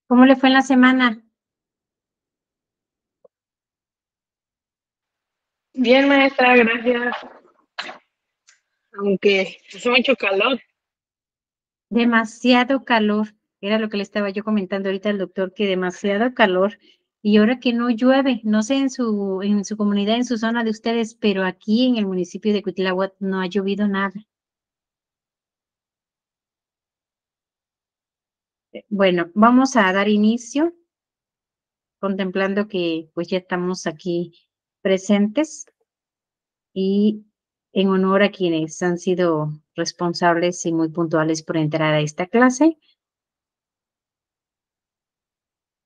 ¿Cómo le fue en la semana? Bien, maestra, gracias. Aunque hace mucho calor. Demasiado calor. Era lo que le estaba yo comentando ahorita al doctor, que demasiado calor. Y ahora que no llueve, no sé en su comunidad, en su zona de ustedes, pero aquí en el municipio de Cuitláhuac no ha llovido nada. Bueno, vamos a dar inicio, contemplando que pues ya estamos aquí presentes y en honor a quienes han sido responsables y muy puntuales por entrar a esta clase.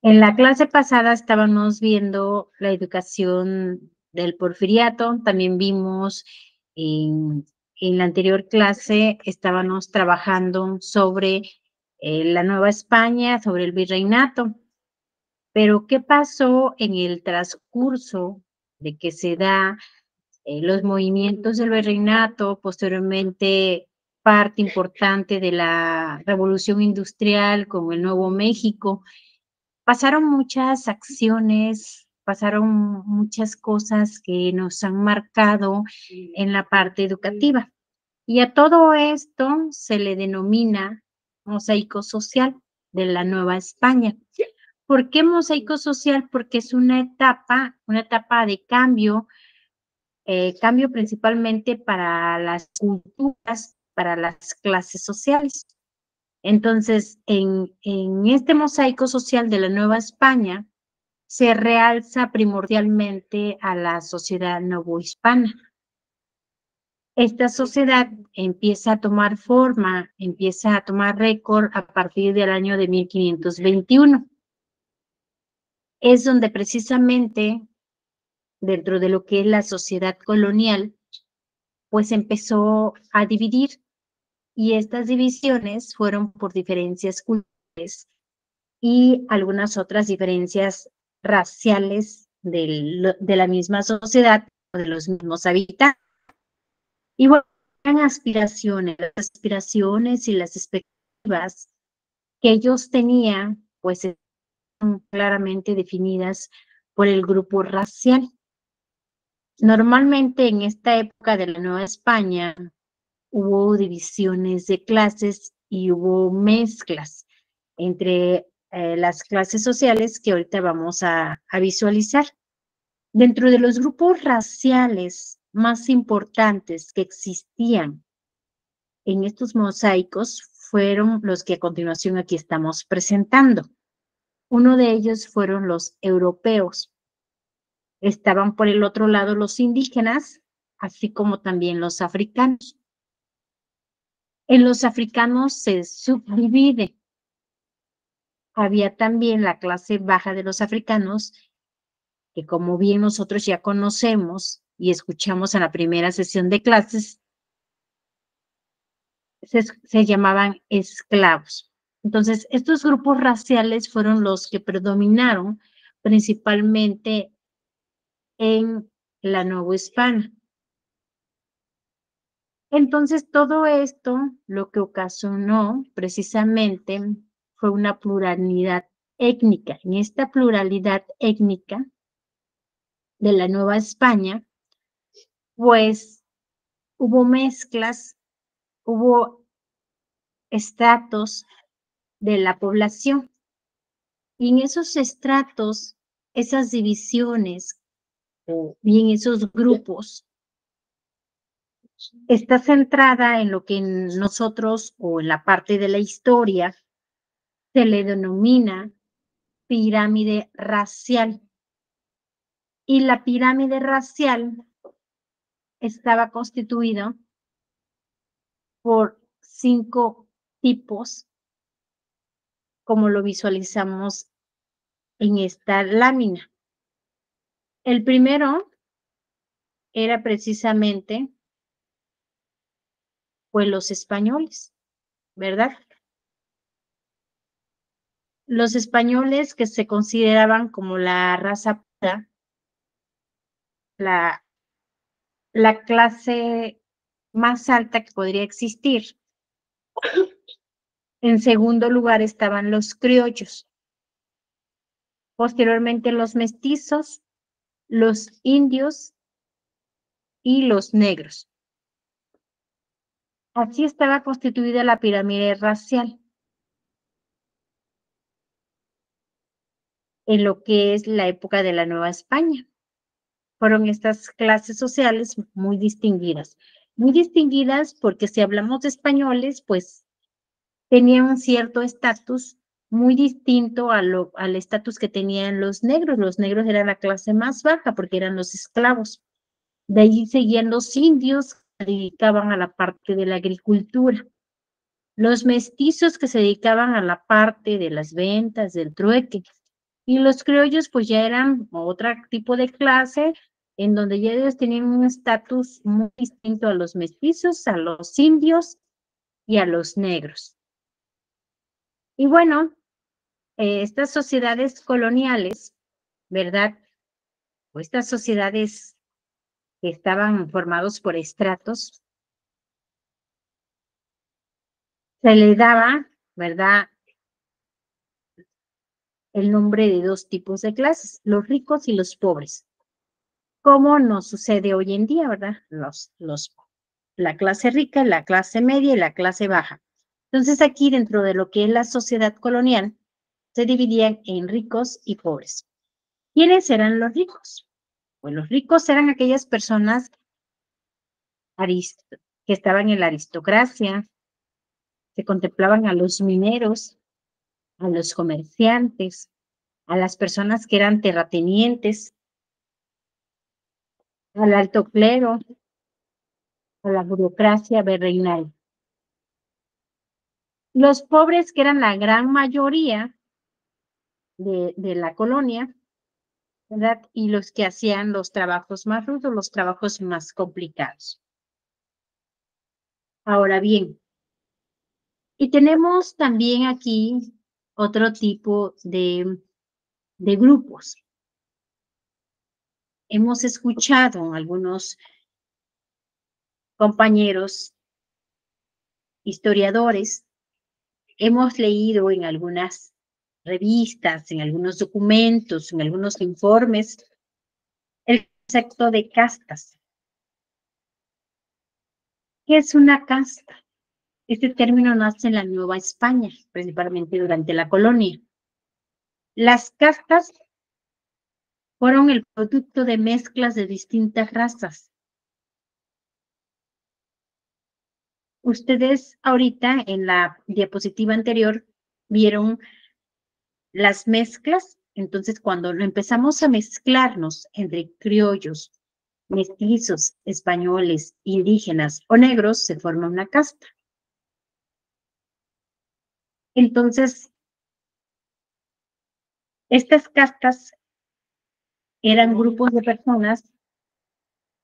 En la clase pasada estábamos viendo la educación del Porfiriato, también vimos en la anterior clase estábamos trabajando sobre la Nueva España, sobre el virreinato, pero ¿qué pasó en el transcurso de que se da los movimientos del virreinato, posteriormente parte importante de la Revolución Industrial como el Nuevo México? Pasaron muchas acciones, pasaron muchas cosas que nos han marcado en la parte educativa. Y a todo esto se le denomina mosaico social de la Nueva España. ¿Por qué mosaico social? Porque es una etapa de cambio, cambio principalmente para las culturas, para las clases sociales. Entonces, en este mosaico social de la Nueva España, se realza primordialmente a la sociedad novohispana. Esta sociedad empieza a tomar forma, empieza a tomar récord a partir del año de 1521. Es donde precisamente, dentro de lo que es la sociedad colonial, pues empezó a dividir, y estas divisiones fueron por diferencias culturales y algunas otras diferencias raciales de la misma sociedad o de los mismos habitantes. Y bueno, eran las aspiraciones y las expectativas que ellos tenían, pues están claramente definidas por el grupo racial. Normalmente en esta época de la Nueva España hubo divisiones de clases y hubo mezclas entre las clases sociales que ahorita vamos a visualizar. Dentro de los grupos raciales más importantes que existían en estos mosaicos fueron los que a continuación aquí estamos presentando. Uno de ellos fueron los europeos. Estaban por el otro lado los indígenas, así como también los africanos. En los africanos se subdivide. Había también la clase baja de los africanos, que como bien nosotros ya conocemos y escuchamos en la primera sesión de clases, se llamaban esclavos. Entonces, estos grupos raciales fueron los que predominaron principalmente en la Nueva Hispana. Entonces, todo esto lo que ocasionó precisamente fue una pluralidad étnica. En esta pluralidad étnica de la Nueva España, pues hubo mezclas, hubo estratos de la población. Y en esos estratos, esas divisiones, o bien esos grupos, está centrada en lo que nosotros, o en la parte de la historia, se le denomina pirámide racial. Y la pirámide racial estaba constituida por 5 tipos, como lo visualizamos en esta lámina. El primero era precisamente, pues, los españoles, ¿verdad? Los españoles, que se consideraban como la raza pura, la, la clase más alta que podría existir. En segundo lugar estaban los criollos. posteriormente los mestizos, los indios y los negros. Así estaba constituida la pirámide racial en lo que es la época de la Nueva España. Fueron estas clases sociales muy distinguidas porque si hablamos de españoles, pues tenían un cierto estatus muy distinto al estatus que tenían los negros. Los negros eran la clase más baja porque eran los esclavos. De allí seguían los indios que se dedicaban a la parte de la agricultura. Los mestizos que se dedicaban a la parte de las ventas, del trueque. Y los criollos pues ya eran otro tipo de clase en donde ya ellos tenían un estatus muy distinto a los mestizos, a los indios y a los negros. Y bueno, estas sociedades coloniales, ¿verdad? O estas sociedades que estaban formados por estratos, se le daba, ¿verdad? El nombre de dos tipos de clases, los ricos y los pobres. Como nos sucede hoy en día, ¿verdad? La clase rica, la clase media y la clase baja. Entonces aquí dentro de lo que es la sociedad colonial, se dividían en ricos y pobres. ¿Quiénes eran los ricos? Pues los ricos eran aquellas personas que estaban en la aristocracia, se contemplaban a los mineros, a los comerciantes, a las personas que eran terratenientes, al alto clero, a la burocracia virreinal. Los pobres, que eran la gran mayoría de la colonia, ¿verdad? Y los que hacían los trabajos más rudos, los trabajos más complicados. Ahora bien, y tenemos también aquí otro tipo de grupos. Hemos escuchado a algunos compañeros historiadores, hemos leído en algunas revistas, en algunos documentos, en algunos informes, el concepto de castas. ¿Qué es una casta? Este término nace en la Nueva España, principalmente durante la colonia. Las castas fueron el producto de mezclas de distintas razas. Ustedes ahorita en la diapositiva anterior vieron las mezclas. Entonces, cuando empezamos a mezclarnos entre criollos, mestizos, españoles, indígenas o negros, se forma una casta. Entonces, estas castas eran grupos de personas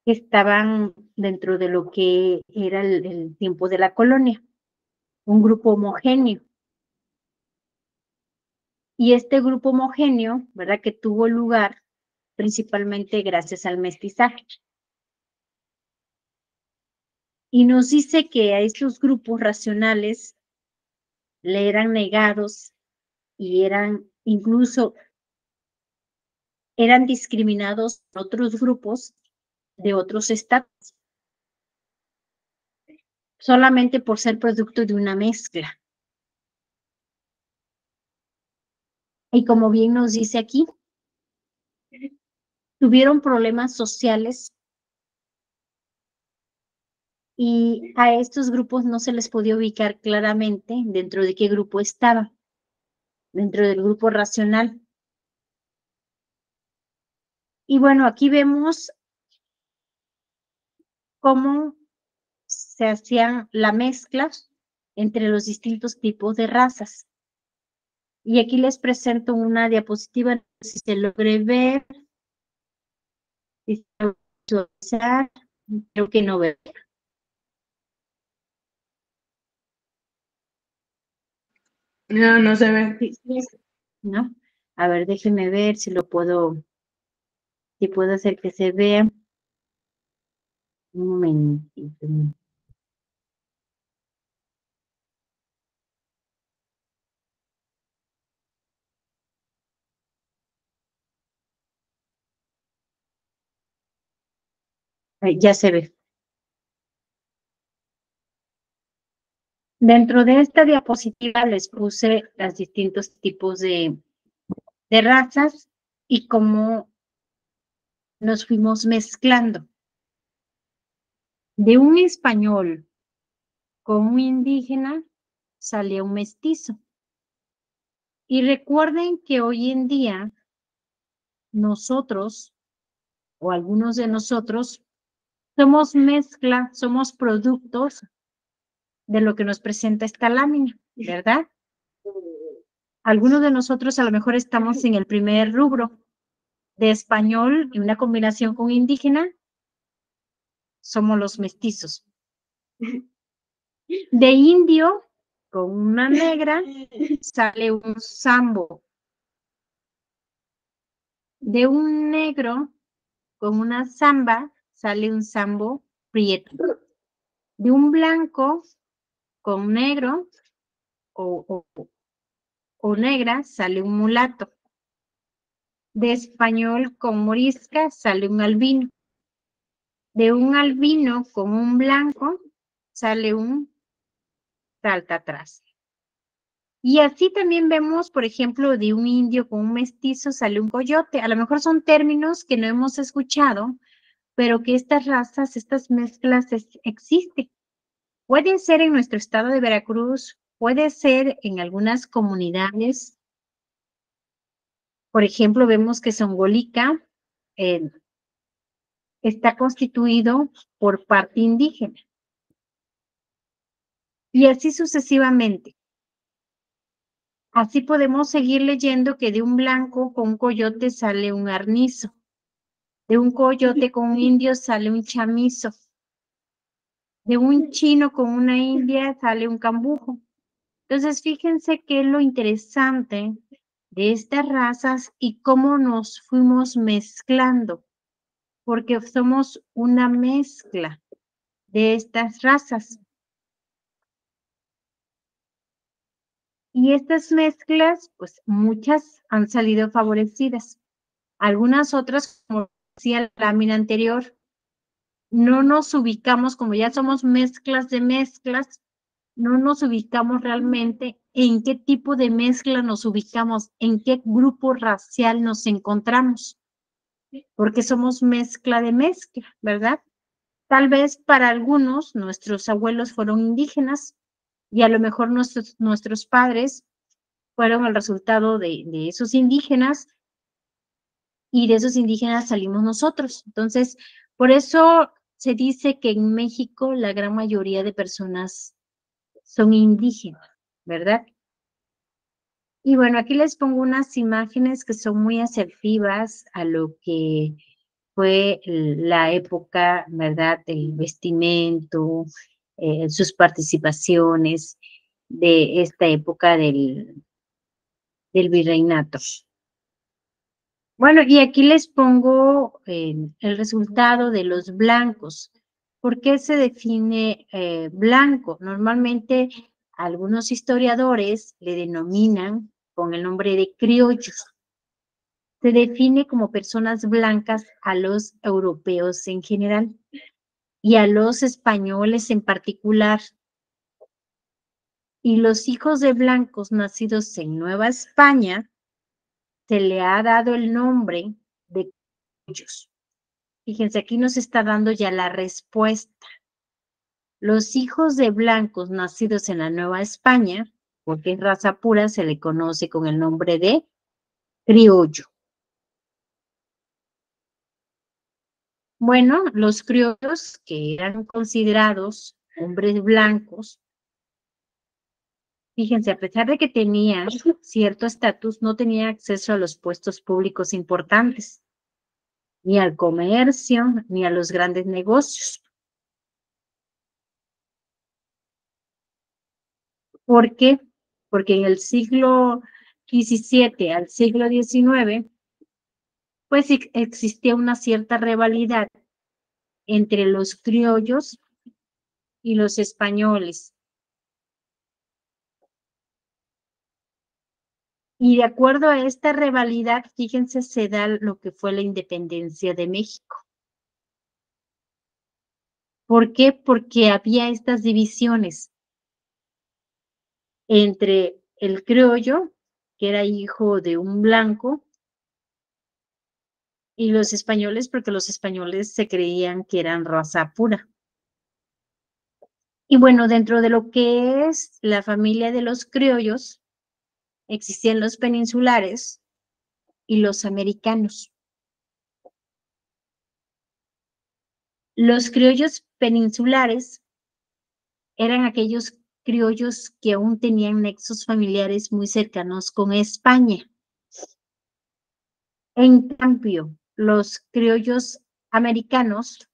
que estaban dentro de lo que era el tiempo de la colonia, un grupo homogéneo. Y este grupo homogéneo, ¿verdad? Que tuvo lugar principalmente gracias al mestizaje. Y nos dice que a estos grupos racionales le eran negados y eran discriminados por otros grupos de otros estados, solamente por ser producto de una mezcla. Y como bien nos dice aquí, tuvieron problemas sociales y a estos grupos no se les podía ubicar claramente dentro de qué grupo estaba, dentro del grupo racional. Y bueno, aquí vemos cómo se hacían la mezcla entre los distintos tipos de razas. Y aquí les presento una diapositiva, no sé si se logre ver, si se logra visualizar, creo que no veo. No, no se ve. ¿No? A ver, déjenme ver si si puedo hacer que se vea. Un momentito. Ya se ve. Dentro de esta diapositiva les puse los distintos tipos de razas y cómo nos fuimos mezclando. De un español con un indígena sale un mestizo. Y recuerden que hoy en día nosotros, o algunos de nosotros, somos mezcla, somos productos de lo que nos presenta esta lámina, ¿verdad? Algunos de nosotros a lo mejor estamos en el primer rubro de español y una combinación con indígena, somos los mestizos. De indio con una negra sale un sambo. De un negro con una samba sale un sambo prieto. De un blanco con negro o negra sale un mulato. De español con morisca sale un albino. De un albino con un blanco sale un salta atrás. Y así también vemos, por ejemplo, de un indio con un mestizo sale un coyote. A lo mejor son términos que no hemos escuchado, pero que estas razas, estas mezclas existen. Puede ser en nuestro estado de Veracruz, puede ser en algunas comunidades. Por ejemplo, vemos que Songolica está constituido por parte indígena. Y así sucesivamente. Así podemos seguir leyendo que de un blanco con un coyote sale un arnizo. De un coyote con un indio sale un chamizo. De un chino con una india sale un cambujo. Entonces, fíjense qué es lo interesante de estas razas y cómo nos fuimos mezclando, porque somos una mezcla de estas razas. Y estas mezclas, pues muchas han salido favorecidas. Algunas otras, como decía la lámina anterior, no nos ubicamos, como ya somos mezclas de mezclas, no nos ubicamos realmente en qué tipo de mezcla nos ubicamos, en qué grupo racial nos encontramos, porque somos mezcla de mezcla, ¿verdad? Tal vez para algunos nuestros abuelos fueron indígenas y a lo mejor nuestros padres fueron el resultado de esos indígenas y de esos indígenas salimos nosotros. Entonces, por eso se dice que en México la gran mayoría de personas son indígenas, ¿verdad? Y bueno, aquí les pongo unas imágenes que son muy asertivas a lo que fue la época, ¿verdad? Del vestimento, sus participaciones de esta época del virreinato. Bueno, y aquí les pongo el resultado de los blancos. ¿Por qué se define blanco? Normalmente algunos historiadores le denominan con el nombre de criollos. Se define como personas blancas a los europeos en general y a los españoles en particular. Y los hijos de blancos nacidos en Nueva España se le ha dado el nombre de criollos. Fíjense, aquí nos está dando ya la respuesta. Los hijos de blancos nacidos en la Nueva España, porque es raza pura, se le conoce con el nombre de criollo. Bueno, los criollos, que eran considerados hombres blancos, fíjense, a pesar de que tenían cierto estatus, no tenían acceso a los puestos públicos importantes, ni al comercio, ni a los grandes negocios. ¿Por qué? Porque en el siglo XVII al siglo XIX, pues existía una cierta rivalidad entre los criollos y los españoles. Y de acuerdo a esta rivalidad, fíjense, se da lo que fue la independencia de México. ¿Por qué? Porque había estas divisiones entre el criollo, que era hijo de un blanco, y los españoles, porque los españoles se creían que eran raza pura. Y bueno, dentro de lo que es la familia de los criollos, existían los peninsulares y los americanos. Los criollos peninsulares eran aquellos criollos que aún tenían nexos familiares muy cercanos con España. En cambio, los criollos americanos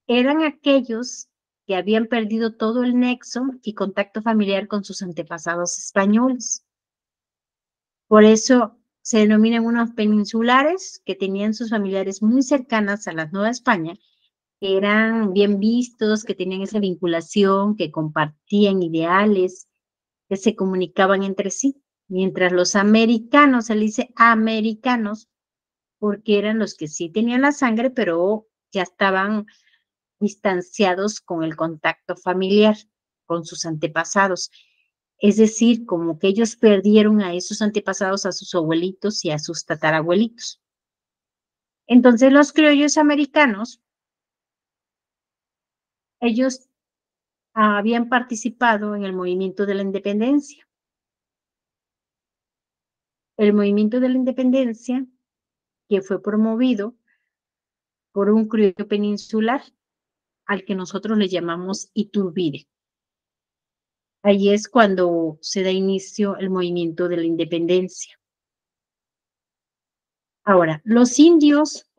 eran aquellos que habían perdido todo el nexo y contacto familiar con sus antepasados españoles. Por eso se denominan unos peninsulares que tenían sus familiares muy cercanas a la Nueva España, que eran bien vistos, que tenían esa vinculación, que compartían ideales, que se comunicaban entre sí. Mientras los americanos, se le dice americanos, porque eran los que sí tenían la sangre, pero ya estaban distanciados con el contacto familiar, con sus antepasados. Es decir, como que ellos perdieron a esos antepasados, a sus abuelitos y a sus tatarabuelitos. Entonces los criollos americanos, ellos habían participado en el movimiento de la independencia. El movimiento de la independencia que fue promovido por un criollo peninsular al que nosotros le llamamos Iturbide. Ahí es cuando se da inicio el movimiento de la independencia. Ahora, los indios,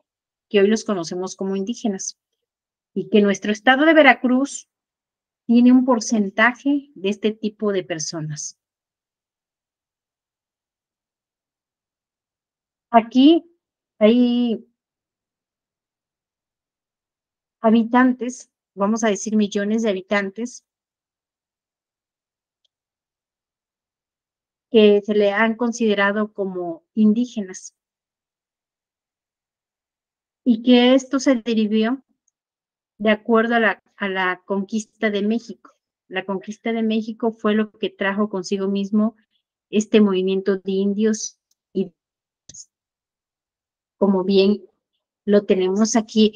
que hoy los conocemos como indígenas, y que nuestro estado de Veracruz tiene un porcentaje de este tipo de personas. Aquí hay habitantes, vamos a decir millones de habitantes, que se le han considerado como indígenas y que esto se derivó de acuerdo a la conquista de México. La conquista de México fue lo que trajo consigo mismo este movimiento de indios y como bien lo tenemos aquí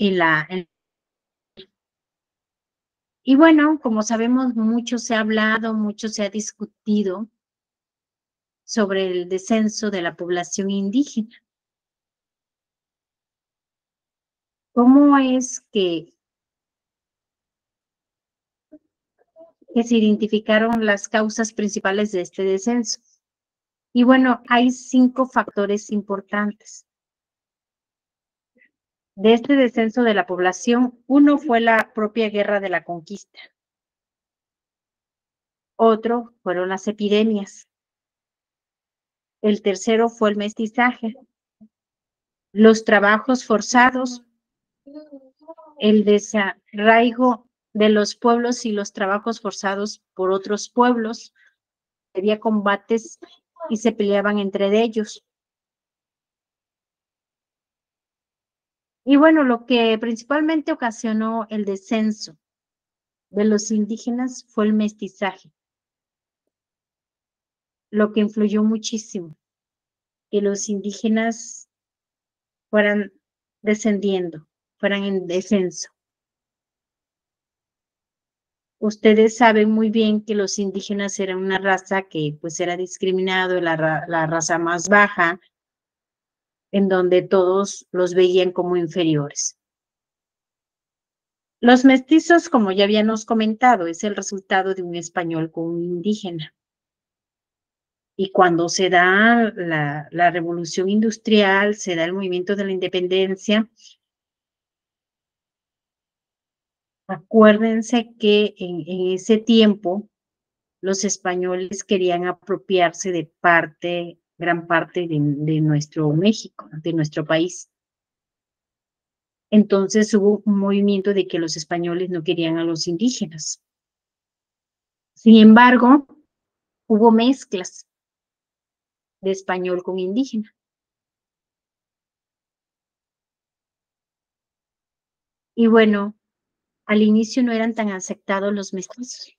y bueno, como sabemos, mucho se ha hablado, mucho se ha discutido sobre el descenso de la población indígena. ¿Cómo es que se identificaron las causas principales de este descenso? Y bueno, hay 5 factores importantes. De este descenso de la población, uno fue la propia guerra de la conquista. Otro fueron las epidemias. El tercero fue el mestizaje, los trabajos forzados, el desarraigo de los pueblos y los trabajos forzados por otros pueblos. Había combates y se peleaban entre ellos. Y bueno, lo que principalmente ocasionó el descenso de los indígenas fue el mestizaje, lo que influyó muchísimo, que los indígenas fueran descendiendo, fueran en descenso. Ustedes saben muy bien que los indígenas eran una raza que pues era discriminado, la raza más baja, en donde todos los veían como inferiores. Los mestizos, como ya habíamos comentado, es el resultado de un español con un indígena. Y cuando se da la revolución industrial, se da el movimiento de la independencia, acuérdense que en ese tiempo los españoles querían apropiarse de gran parte de nuestro México, de nuestro país. Entonces hubo un movimiento de que los españoles no querían a los indígenas. Sin embargo, hubo mezclas de español con indígena. Y bueno, al inicio no eran tan aceptados los mestizos.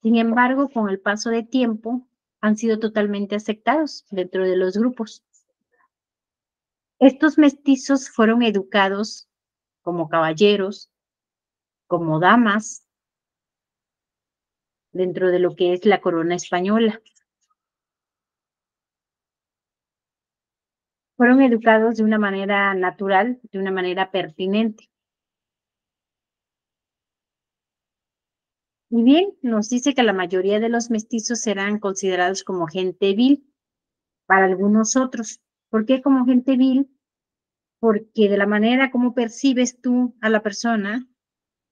Sin embargo, con el paso de tiempo, han sido totalmente aceptados dentro de los grupos. Estos mestizos fueron educados como caballeros, como damas, dentro de lo que es la corona española. Fueron educados de una manera natural, de una manera pertinente. Y bien, nos dice que la mayoría de los mestizos eran considerados como gente vil para algunos otros. ¿Por qué como gente vil? Porque de la manera como percibes tú a la persona,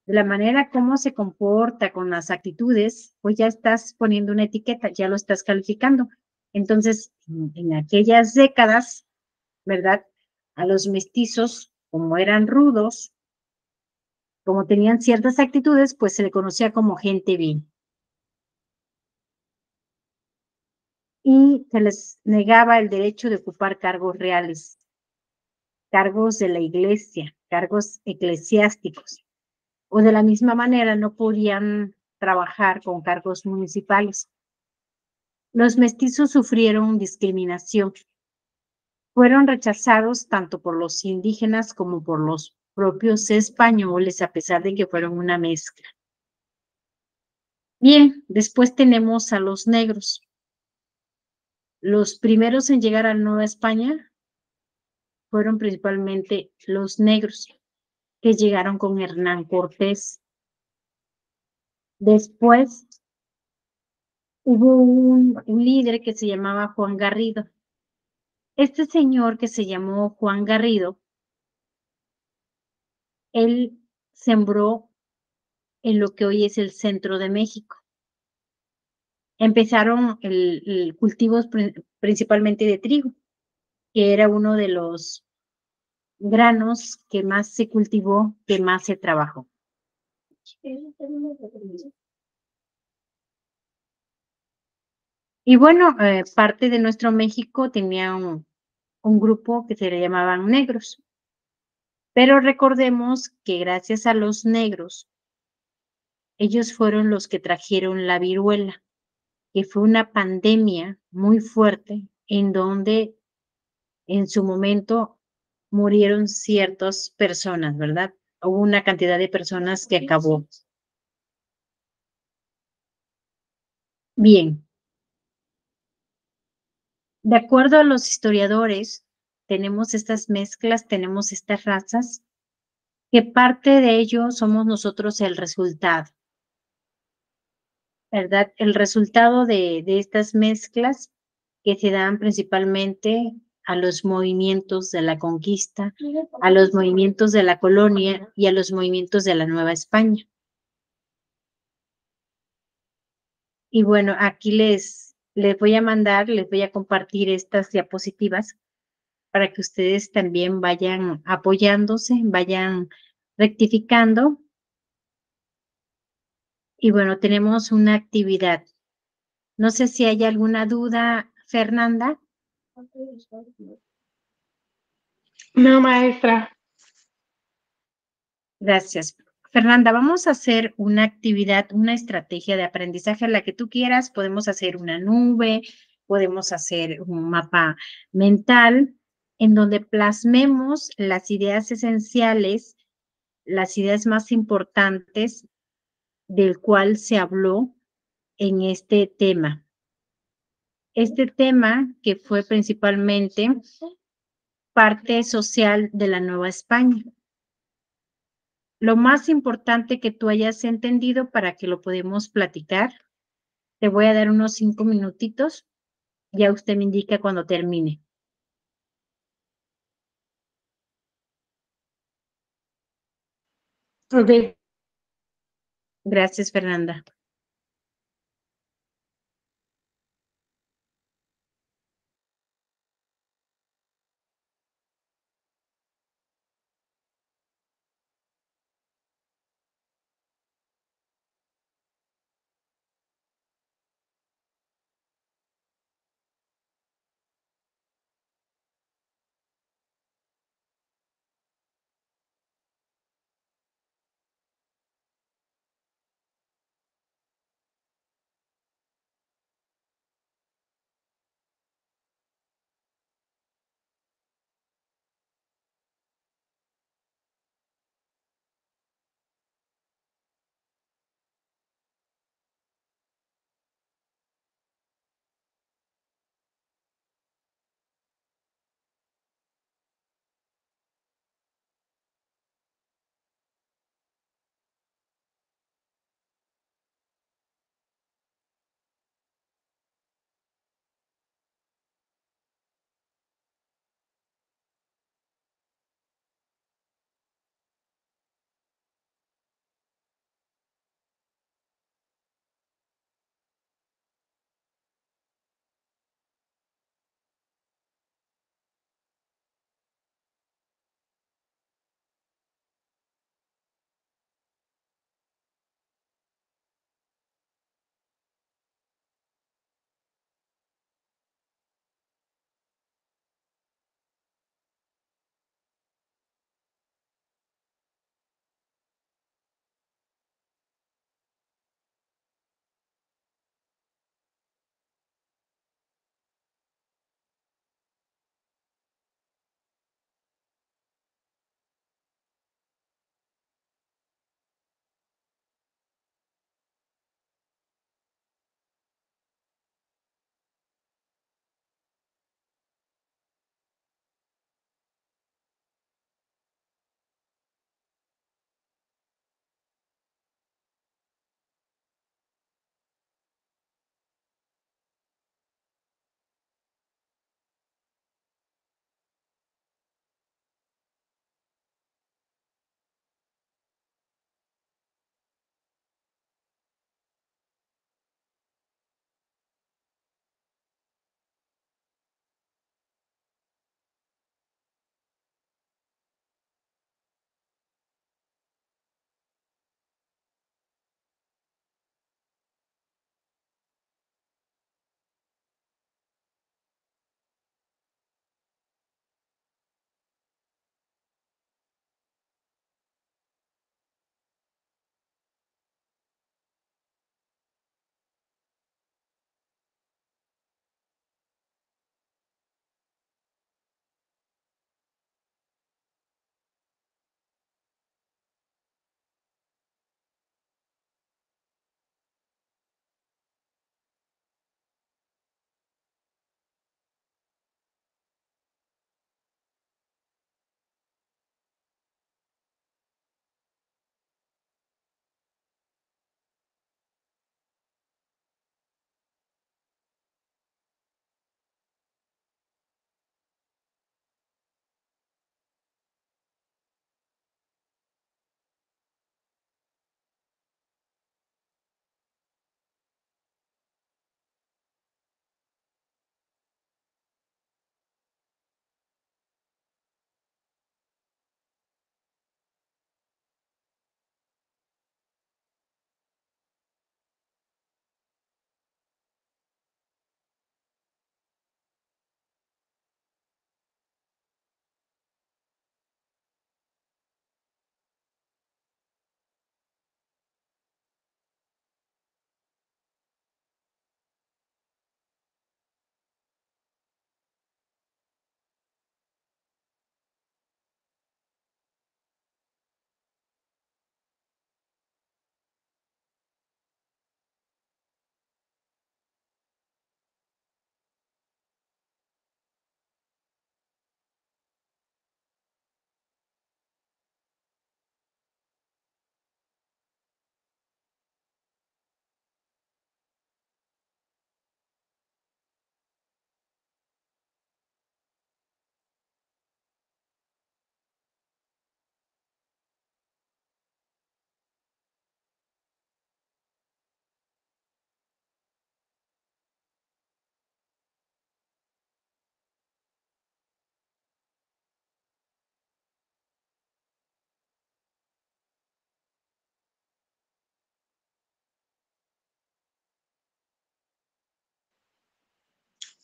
de la manera como se comporta con las actitudes, pues ya estás poniendo una etiqueta, ya lo estás calificando. Entonces, en aquellas décadas, ¿verdad? A los mestizos, como eran rudos, como tenían ciertas actitudes, pues se le conocía como gente vil. Y se les negaba el derecho de ocupar cargos reales, cargos de la iglesia, cargos eclesiásticos, o de la misma manera no podían trabajar con cargos municipales. Los mestizos sufrieron discriminación. Fueron rechazados tanto por los indígenas como por los propios españoles, a pesar de que fueron una mezcla. Bien, después tenemos a los negros. Los primeros en llegar a Nueva España fueron principalmente los negros, que llegaron con Hernán Cortés. Después hubo un líder que se llamaba Juan Garrido. Este señor que se llamó Juan Garrido, él sembró en lo que hoy es el centro de México. Empezaron el cultivos principalmente de trigo, que era uno de los granos que más se cultivó, que más se trabajó. Y bueno, parte de nuestro México tenía un grupo que se le llamaban negros, pero recordemos que gracias a los negros, ellos fueron los que trajeron la viruela, que fue una pandemia muy fuerte en donde en su momento murieron ciertas personas, ¿verdad? Hubo una cantidad de personas que acabó. Bien, de acuerdo a los historiadores, tenemos estas mezclas, tenemos estas razas, que parte de ello somos nosotros el resultado, ¿verdad? El resultado de estas mezclas que se dan principalmente a los movimientos de la conquista, a los movimientos de la colonia y a los movimientos de la Nueva España. Y bueno, aquí les voy a mandar, les voy a compartir estas diapositivas para que ustedes también vayan apoyándose, vayan rectificando. Y bueno, tenemos una actividad. No sé si hay alguna duda, Fernanda. No, maestra. Gracias. Fernanda, vamos a hacer una actividad, una estrategia de aprendizaje, la que tú quieras. Podemos hacer una nube, podemos hacer un mapa mental en donde plasmemos las ideas esenciales, las ideas más importantes del cual se habló en este tema. Este tema que fue principalmente parte social de la Nueva España. Lo más importante que tú hayas entendido para que lo podamos platicar. Te voy a dar unos 5 minutitos. Ya usted me indica cuando termine. Ok. Gracias, Fernanda.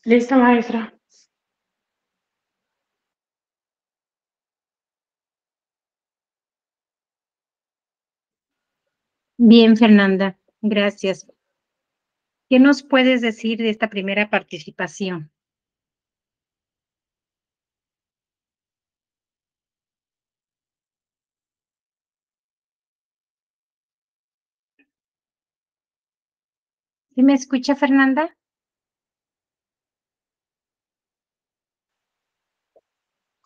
Lista, maestra. Bien, Fernanda, gracias. ¿Qué nos puedes decir de esta primera participación? ¿Sí me escucha, Fernanda?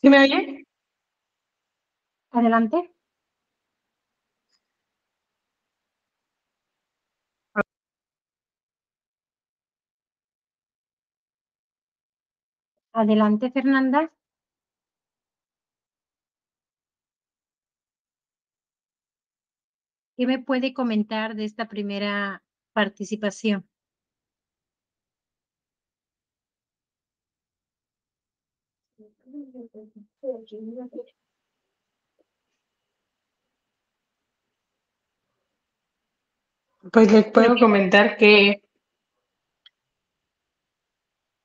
¿Sí me oye? Adelante. Adelante, Fernanda. ¿Qué me puede comentar de esta primera participación? Pues les Lo puedo que- comentar que,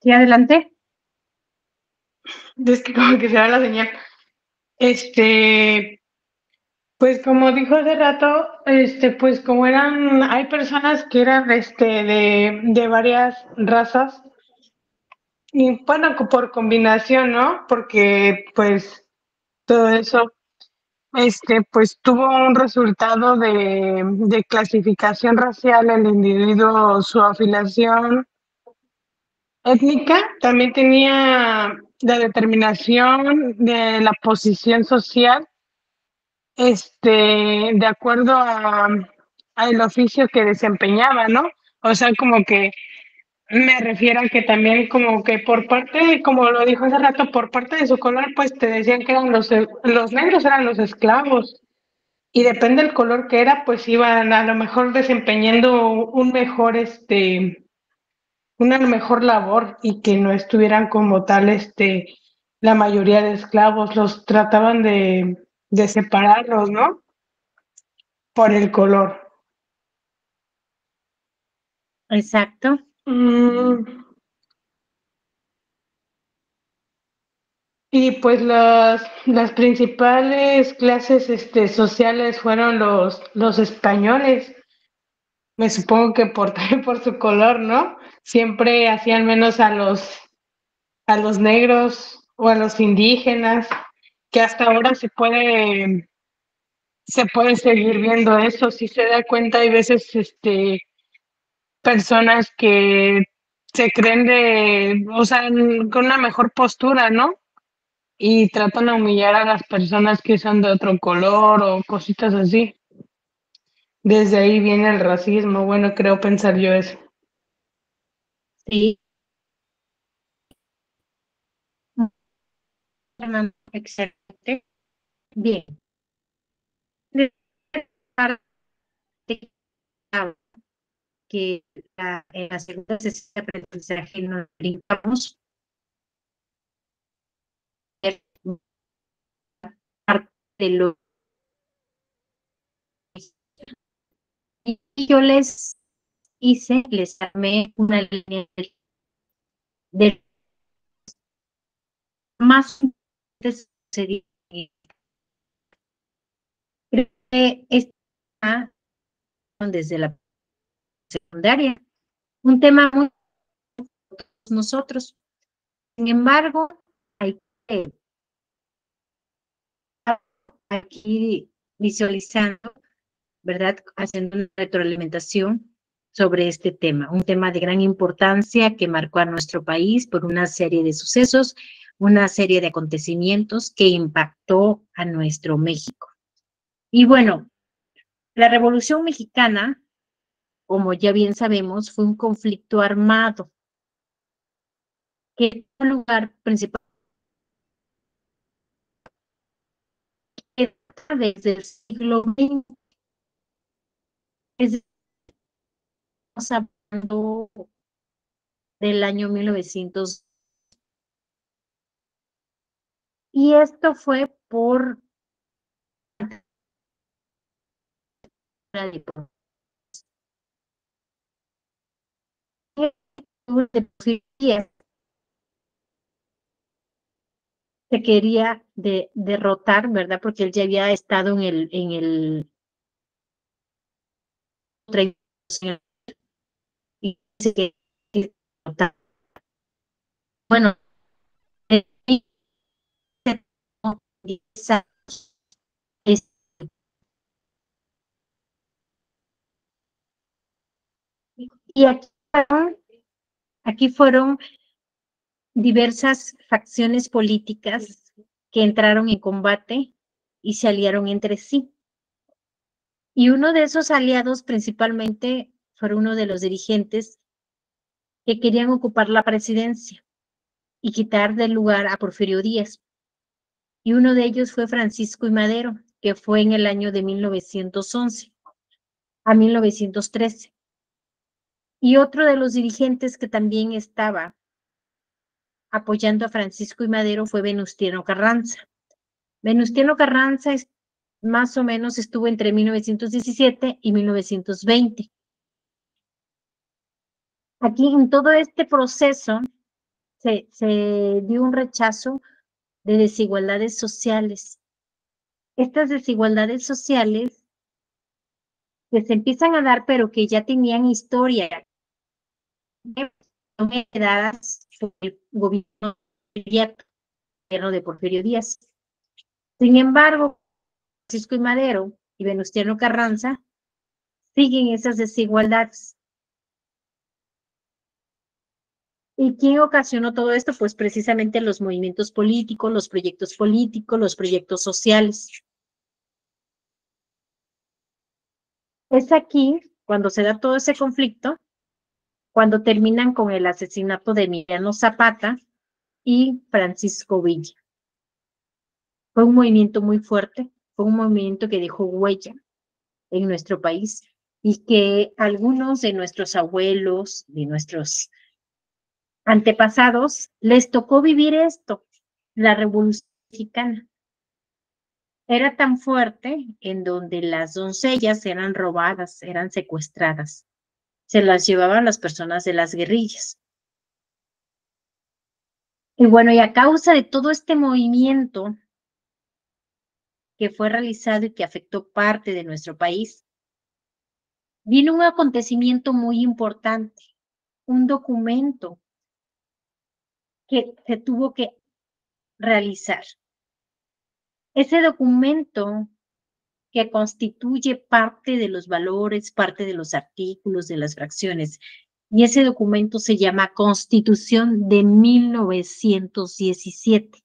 Sí, adelante. es que como que se da la señal. Este, pues como dijo hace rato, pues como hay personas que eran, de varias razas, y bueno, por combinación, ¿no? Porque, pues, todo eso, pues tuvo un resultado de clasificación racial, el individuo, su afiliación étnica, también tenía la determinación de la posición social, de acuerdo a el oficio que desempeñaba, ¿no? O sea, como que me refiero a que también como que por parte, como lo dijo hace rato, por parte de su color, pues te decían que eran los negros eran los esclavos. Y depende del color que era, pues iban a lo mejor desempeñando una mejor labor y que no estuvieran como tal, la mayoría de esclavos, los trataban de separarlos, ¿no? Por el color. Exacto. Mm, y pues las principales clases, sociales fueron los españoles. Me supongo que por, también por su color, ¿no? Siempre hacían menos a los negros o a los indígenas, que hasta ahora se puede seguir viendo eso. Si se da cuenta, hay veces personas que se creen o sea, con una mejor postura, ¿no? Y tratan de humillar a las personas que son de otro color o cositas así. Desde ahí viene el racismo. Bueno, creo pensar yo eso. Sí, Fernanda, excelente. Bien. De parte que en la segunda sesión de aprendizaje nos brincamos parte de lo y yo les armé una línea de más sería creo que está desde la secundaria, un tema muy nosotros. Sin embargo, hay que aquí visualizando, ¿verdad? Haciendo una retroalimentación sobre este tema, un tema de gran importancia que marcó a nuestro país por una serie de sucesos, una serie de acontecimientos que impactó a nuestro México. Y bueno, la Revolución Mexicana, como ya bien sabemos, fue un conflicto armado que tuvo lugar principalmente desde el siglo XX, estamos hablando del año 1900. Y esto fue por la diplomacia de Porfirio Díaz. se quería derrotar, ¿verdad? Porque él ya había estado en el y se quería derrotar. Bueno, y aquí fueron diversas facciones políticas que entraron en combate y se aliaron entre sí. Y uno de esos aliados principalmente fue uno de los dirigentes que querían ocupar la presidencia y quitar del lugar a Porfirio Díaz. Y uno de ellos fue Francisco I. Madero, que fue en el año de 1911 a 1913. Y otro de los dirigentes que también estaba apoyando a Francisco I. Madero fue Venustiano Carranza. Venustiano Carranza más o menos estuvo entre 1917 y 1920. Aquí en todo este proceso se dio un rechazo de desigualdades sociales. Estas desigualdades sociales que se empiezan a dar, pero que ya tenían historia, son heredadas por el gobierno de Porfirio Díaz. Sin embargo, Francisco I. Madero y Venustiano Carranza siguen esas desigualdades. ¿Y quién ocasionó todo esto? Pues precisamente los movimientos políticos, los proyectos sociales. Es aquí, cuando se da todo ese conflicto, cuando terminan con el asesinato de Emiliano Zapata y Francisco Villa. Fue un movimiento muy fuerte, fue un movimiento que dejó huella en nuestro país y que algunos de nuestros abuelos, de nuestros antepasados, les tocó vivir esto, la Revolución Mexicana. Era tan fuerte en donde las doncellas eran robadas, eran secuestradas, se las llevaban las personas de las guerrillas. Y bueno, y a causa de todo este movimiento que fue realizado y que afectó parte de nuestro país, vino un acontecimiento muy importante, un documento que se tuvo que realizar. Ese documento que constituye parte de los valores, parte de los artículos, de las fracciones, y ese documento se llama Constitución de 1917.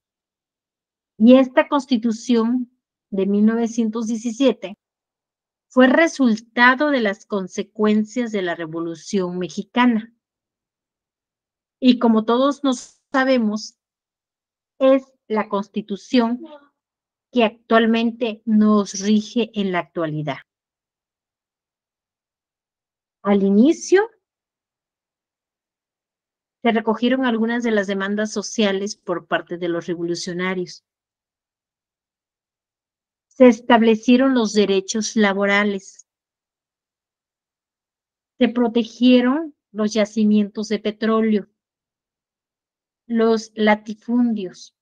Y esta Constitución de 1917 fue resultado de las consecuencias de la Revolución Mexicana. Y como todos nos sabemos, es la Constitución que actualmente nos rige en la actualidad. Al inicio, se recogieron algunas de las demandas sociales por parte de los revolucionarios. Se establecieron los derechos laborales. Se protegieron los yacimientos de petróleo, los latifundios.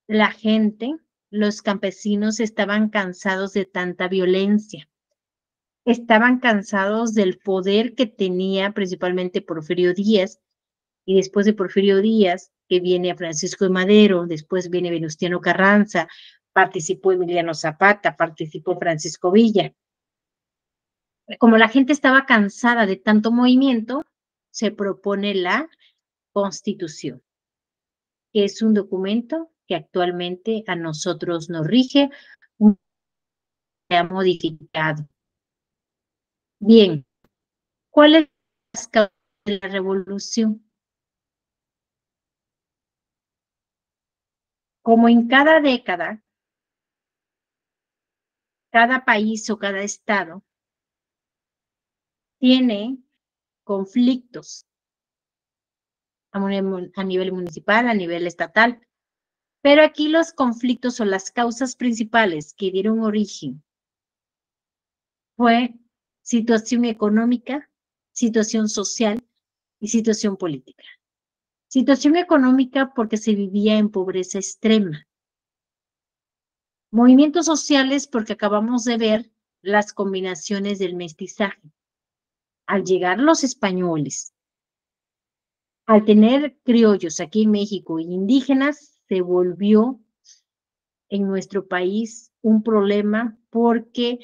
La gente, los campesinos estaban cansados de tanta violencia. Estaban cansados del poder que tenía principalmente Porfirio Díaz, y después de Porfirio Díaz, que viene a Francisco de Madero, después viene Venustiano Carranza, participó Emiliano Zapata, participó Francisco Villa. Como la gente estaba cansada de tanto movimiento, se propone la Constitución, que es un documento que actualmente a nosotros nos rige, se ha modificado. Bien, ¿cuál es la causa de la revolución? Como en cada década, cada país o cada estado tiene conflictos a nivel municipal, a nivel estatal, pero aquí los conflictos o las causas principales que dieron origen fue situación económica, situación social y situación política. Situación económica porque se vivía en pobreza extrema. Movimientos sociales porque acabamos de ver las combinaciones del mestizaje. Al llegar los españoles, al tener criollos aquí en México e indígenas, se volvió en nuestro país un problema porque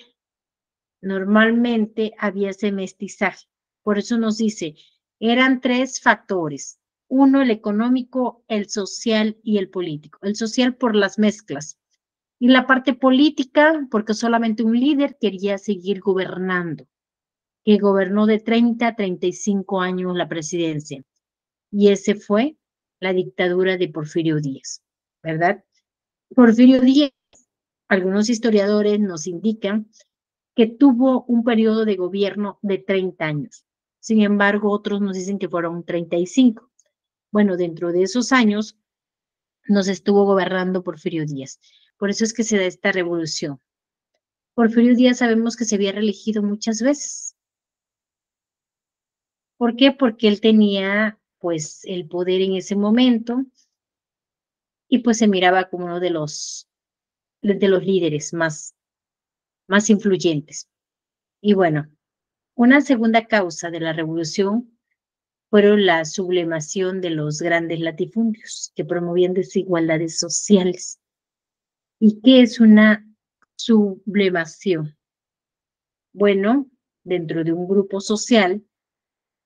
normalmente había ese mestizaje. Por eso nos dice, eran 3 factores. Uno, el económico, el social y el político. El social por las mezclas. Y la parte política, porque solamente un líder quería seguir gobernando, que gobernó de 30 a 35 años la presidencia. Y ese fue la dictadura de Porfirio Díaz, ¿verdad? Porfirio Díaz, algunos historiadores nos indican que tuvo un periodo de gobierno de 30 años. Sin embargo, otros nos dicen que fueron 35. Bueno, dentro de esos años nos estuvo gobernando Porfirio Díaz. Por eso es que se da esta revolución. Porfirio Díaz sabemos que se había reelegido muchas veces. ¿Por qué? Porque él tenía pues el poder en ese momento y pues se miraba como uno de los líderes más influyentes. Y bueno, una segunda causa de la revolución fueron la sublimación de los grandes latifundios que promovían desigualdades sociales. ¿Y qué es una sublimación? Bueno, dentro de un grupo social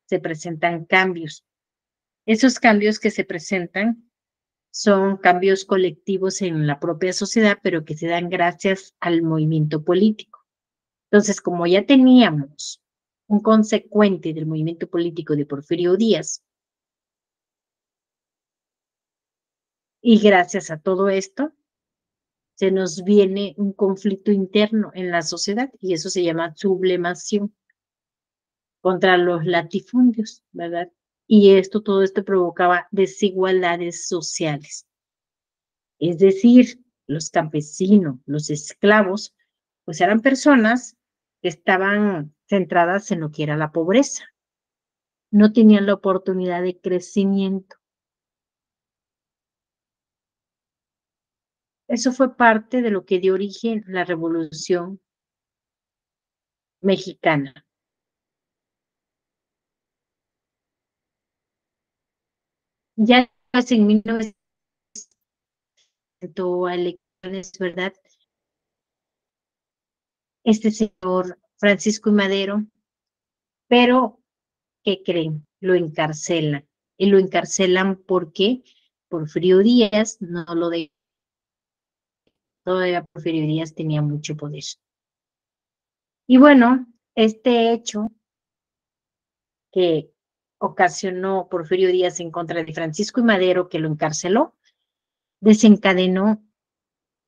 se presentan cambios. Esos cambios que se presentan son cambios colectivos en la propia sociedad, pero que se dan gracias al movimiento político. Entonces, como ya teníamos un consecuente del movimiento político de Porfirio Díaz, y gracias a todo esto, se nos viene un conflicto interno en la sociedad y eso se llama sublemación contra los latifundios, ¿verdad? Y todo esto provocaba desigualdades sociales. Es decir, los campesinos, los esclavos, pues eran personas que estaban centradas en lo que era la pobreza. No tenían la oportunidad de crecimiento. Eso fue parte de lo que dio origen a la Revolución Mexicana. Ya pues, en 1900 a elecciones, ¿verdad? Este señor Francisco y Madero, pero ¿qué creen? Lo encarcelan. Y lo encarcelan porque Porfirio Díaz no lo dejó. Todavía Porfirio Díaz tenía mucho poder. Y bueno, este hecho que ocasionó Porfirio Díaz en contra de Francisco y Madero, que lo encarceló, desencadenó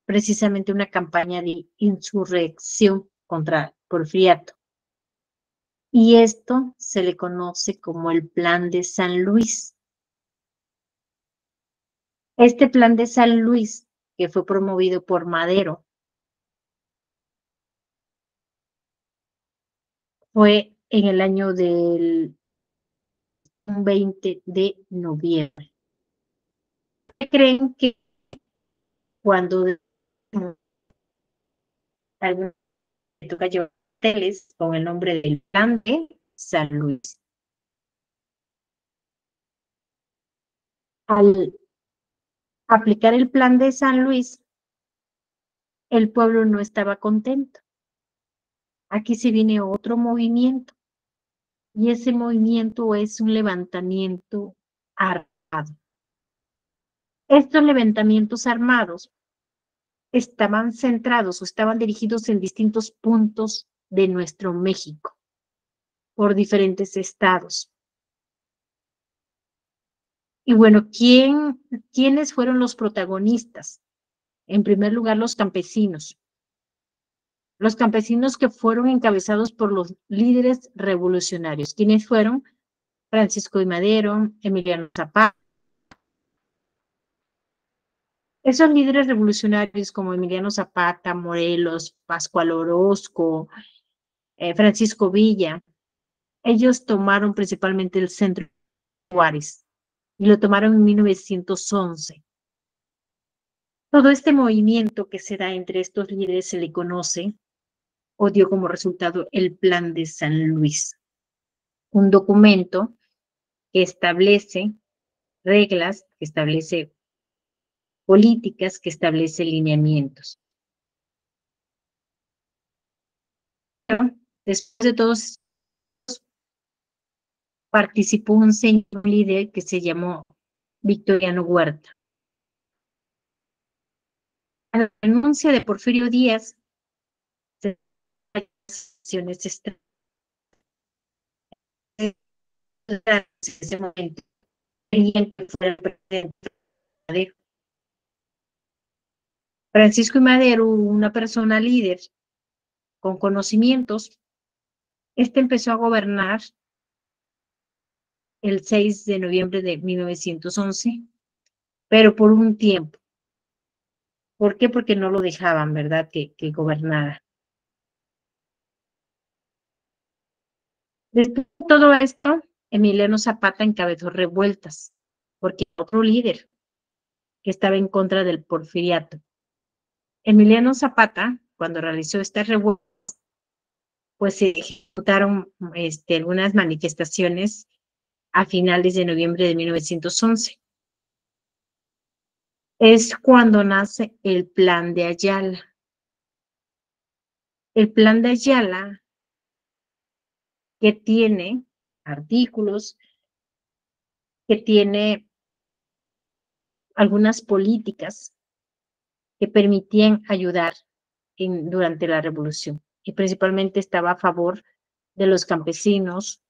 precisamente una campaña de insurrección contra Porfiriato. Y esto se le conoce como el Plan de San Luis. Este Plan de San Luis, que fue promovido por Madero, fue en el año del 20 de noviembre. ¿Creen que cuando alguien toca llevar teles con el nombre del Plan de San Luis? Al aplicar el Plan de San Luis, el pueblo no estaba contento. Aquí se viene otro movimiento, y ese movimiento es un levantamiento armado. Estos levantamientos armados estaban centrados o estaban dirigidos en distintos puntos de nuestro México, por diferentes estados. Y bueno, ¿quiénes fueron los protagonistas? En primer lugar, los campesinos. Los campesinos que fueron encabezados por los líderes revolucionarios. ¿Quiénes fueron? Francisco y Madero, Emiliano Zapata. Esos líderes revolucionarios como Emiliano Zapata, Morelos, Pascual Orozco, Francisco Villa, ellos tomaron principalmente el centro de Juárez. y lo tomaron en 1911. Todo este movimiento que se da entre estos líderes se le conoce o dio como resultado el Plan de San Luis, un documento que establece reglas, que establece políticas, que establece lineamientos. Pero después de todos, participó un señor líder que se llamó Victoriano Huerta. A la renuncia de Porfirio Díaz, en ese momento querían que fuera el presidente Madero. Francisco I. Madero, una persona líder con conocimientos, empezó a gobernar el 6 de noviembre de 1911, pero por un tiempo. ¿Por qué? Porque no lo dejaban, ¿verdad?, que gobernara. Después de todo esto, Emiliano Zapata encabezó revueltas, porque otro líder que estaba en contra del porfiriato. Emiliano Zapata, cuando realizó estas revueltas, pues se ejecutaron algunas manifestaciones a finales de noviembre de 1911. Es cuando nace el Plan de Ayala. El Plan de Ayala, que tiene artículos, que tiene algunas políticas que permitían ayudar durante la revolución, y principalmente estaba a favor de los campesinos,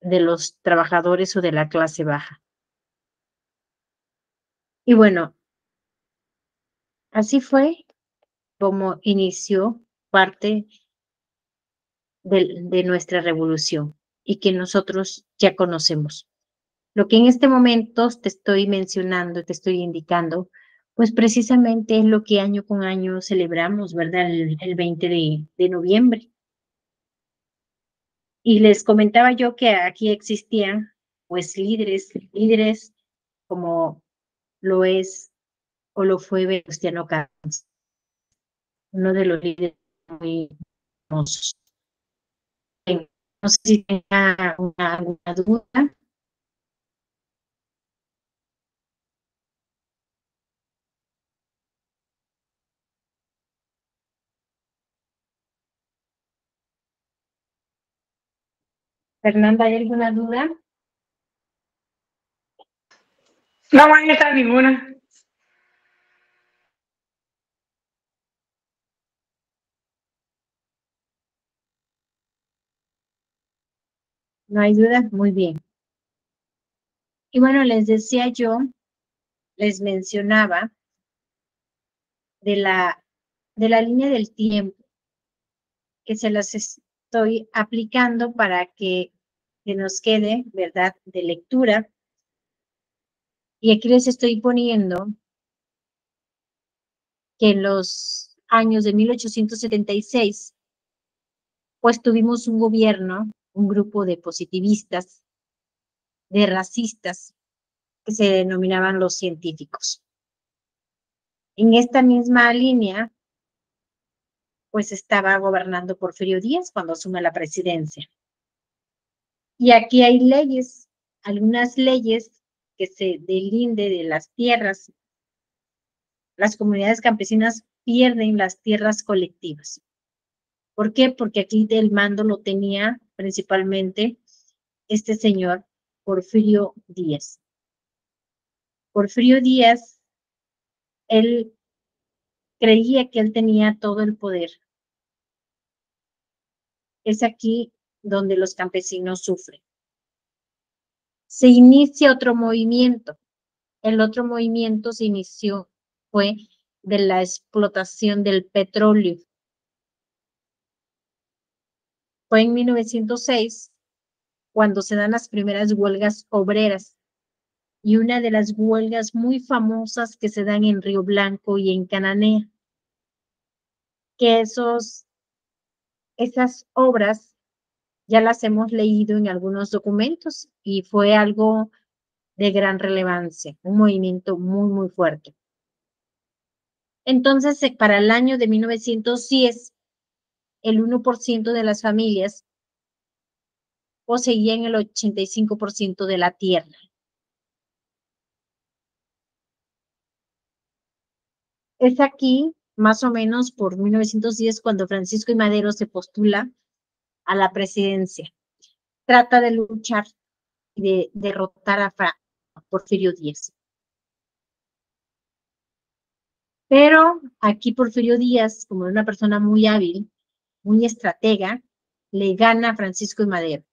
de los trabajadores o de la clase baja. Y bueno, así fue como inició parte de nuestra revolución y que nosotros ya conocemos. Lo que en este momento te estoy mencionando, te estoy indicando, pues precisamente es lo que año con año celebramos, ¿verdad? El 20 de noviembre. Y les comentaba yo que aquí existían, pues, líderes como lo es o lo fue Venustiano Carranza, uno de los líderes muy famosos. No sé si tenga alguna duda. Fernanda, ¿hay alguna duda? No, maestra, ninguna. No hay duda, muy bien. Y bueno, les decía yo, les mencionaba de la línea del tiempo, que se las estoy aplicando para que nos quede, ¿verdad?, de lectura. Y aquí les estoy poniendo que en los años de 1876, pues tuvimos un gobierno, un grupo de positivistas, de racistas, que se denominaban los científicos. En esta misma línea, pues estaba gobernando Porfirio Díaz cuando asume la presidencia. Y aquí hay leyes, algunas leyes que se delinde de las tierras. Las comunidades campesinas pierden las tierras colectivas. ¿Por qué? Porque aquí el mando lo tenía principalmente este señor Porfirio Díaz. Porfirio Díaz, él creía que él tenía todo el poder. Es aquí donde los campesinos sufren. Se inicia otro movimiento. El otro movimiento se inició, fue de la explotación del petróleo. Fue en 1906 cuando se dan las primeras huelgas obreras, y una de las huelgas muy famosas que se dan en Río Blanco y en Cananea, que esas obras ya las hemos leído en algunos documentos y fue algo de gran relevancia, un movimiento muy, muy fuerte. Entonces, para el año de 1910, el 1% de las familias poseían el 85% de la tierra. Es aquí, más o menos por 1910, cuando Francisco I. Madero se postula a la presidencia. Trata de luchar y de derrotar a Porfirio Díaz. Pero aquí Porfirio Díaz, como una persona muy hábil, muy estratega, le gana a Francisco I. Madero.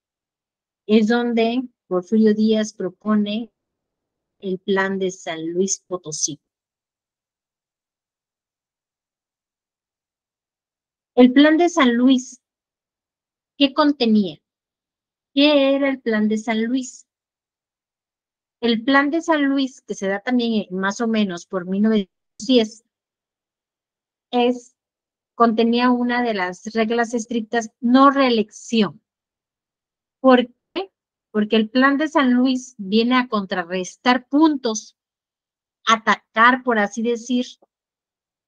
Es donde Porfirio Díaz propone el plan de San Luis Potosí. El plan de San Luis, ¿qué contenía? ¿Qué era el plan de San Luis? El plan de San Luis, que se da también más o menos por 1910, contenía una de las reglas estrictas: no reelección. ¿Por qué? Porque el plan de San Luis viene a contrarrestar puntos, atacar, por así decir,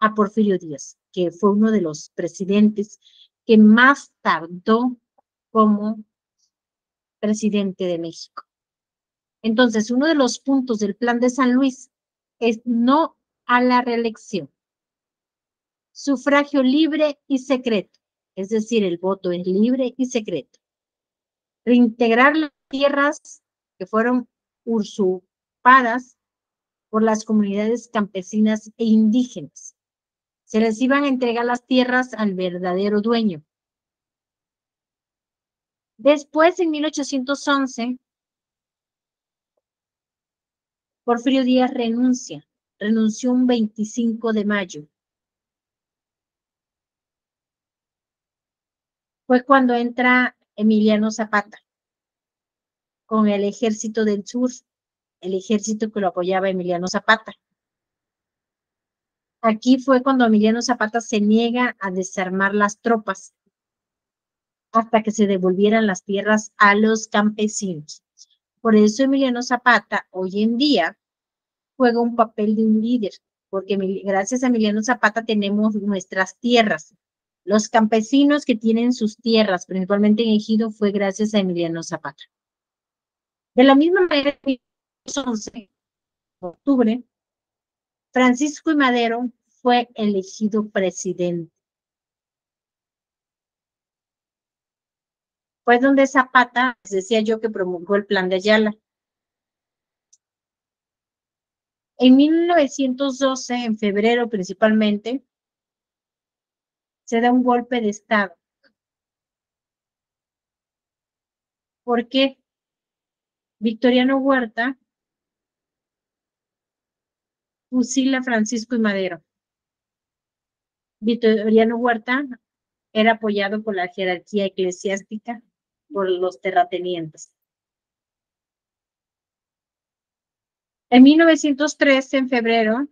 a Porfirio Díaz, que fue uno de los presidentes que más tardó como presidente de México. Entonces, uno de los puntos del plan de San Luis es no a la reelección, sufragio libre y secreto, es decir, el voto es libre y secreto. Reintegrar las tierras que fueron usurpadas por las comunidades campesinas e indígenas. Se les iban a entregar las tierras al verdadero dueño. Después, en 1811, Porfirio Díaz renunció un 25 de mayo. Fue cuando entra Emiliano Zapata con el Ejército del Sur, el ejército que lo apoyaba Emiliano Zapata. Aquí fue cuando Emiliano Zapata se niega a desarmar las tropas hasta que se devolvieran las tierras a los campesinos. Por eso Emiliano Zapata hoy en día juega un papel de un líder, porque gracias a Emiliano Zapata tenemos nuestras tierras. Los campesinos que tienen sus tierras, principalmente en Ejido, fue gracias a Emiliano Zapata. De la misma manera, en 1911, de octubre, Francisco I. Madero fue elegido presidente. Fue donde Zapata, les decía yo, que promulgó el plan de Ayala. En 1912, en febrero principalmente, se da un golpe de Estado. ¿Por qué? Victoriano Huerta fusila a Francisco I. Madero. Victoriano Huerta era apoyado por la jerarquía eclesiástica, por los terratenientes. En 1913, en febrero,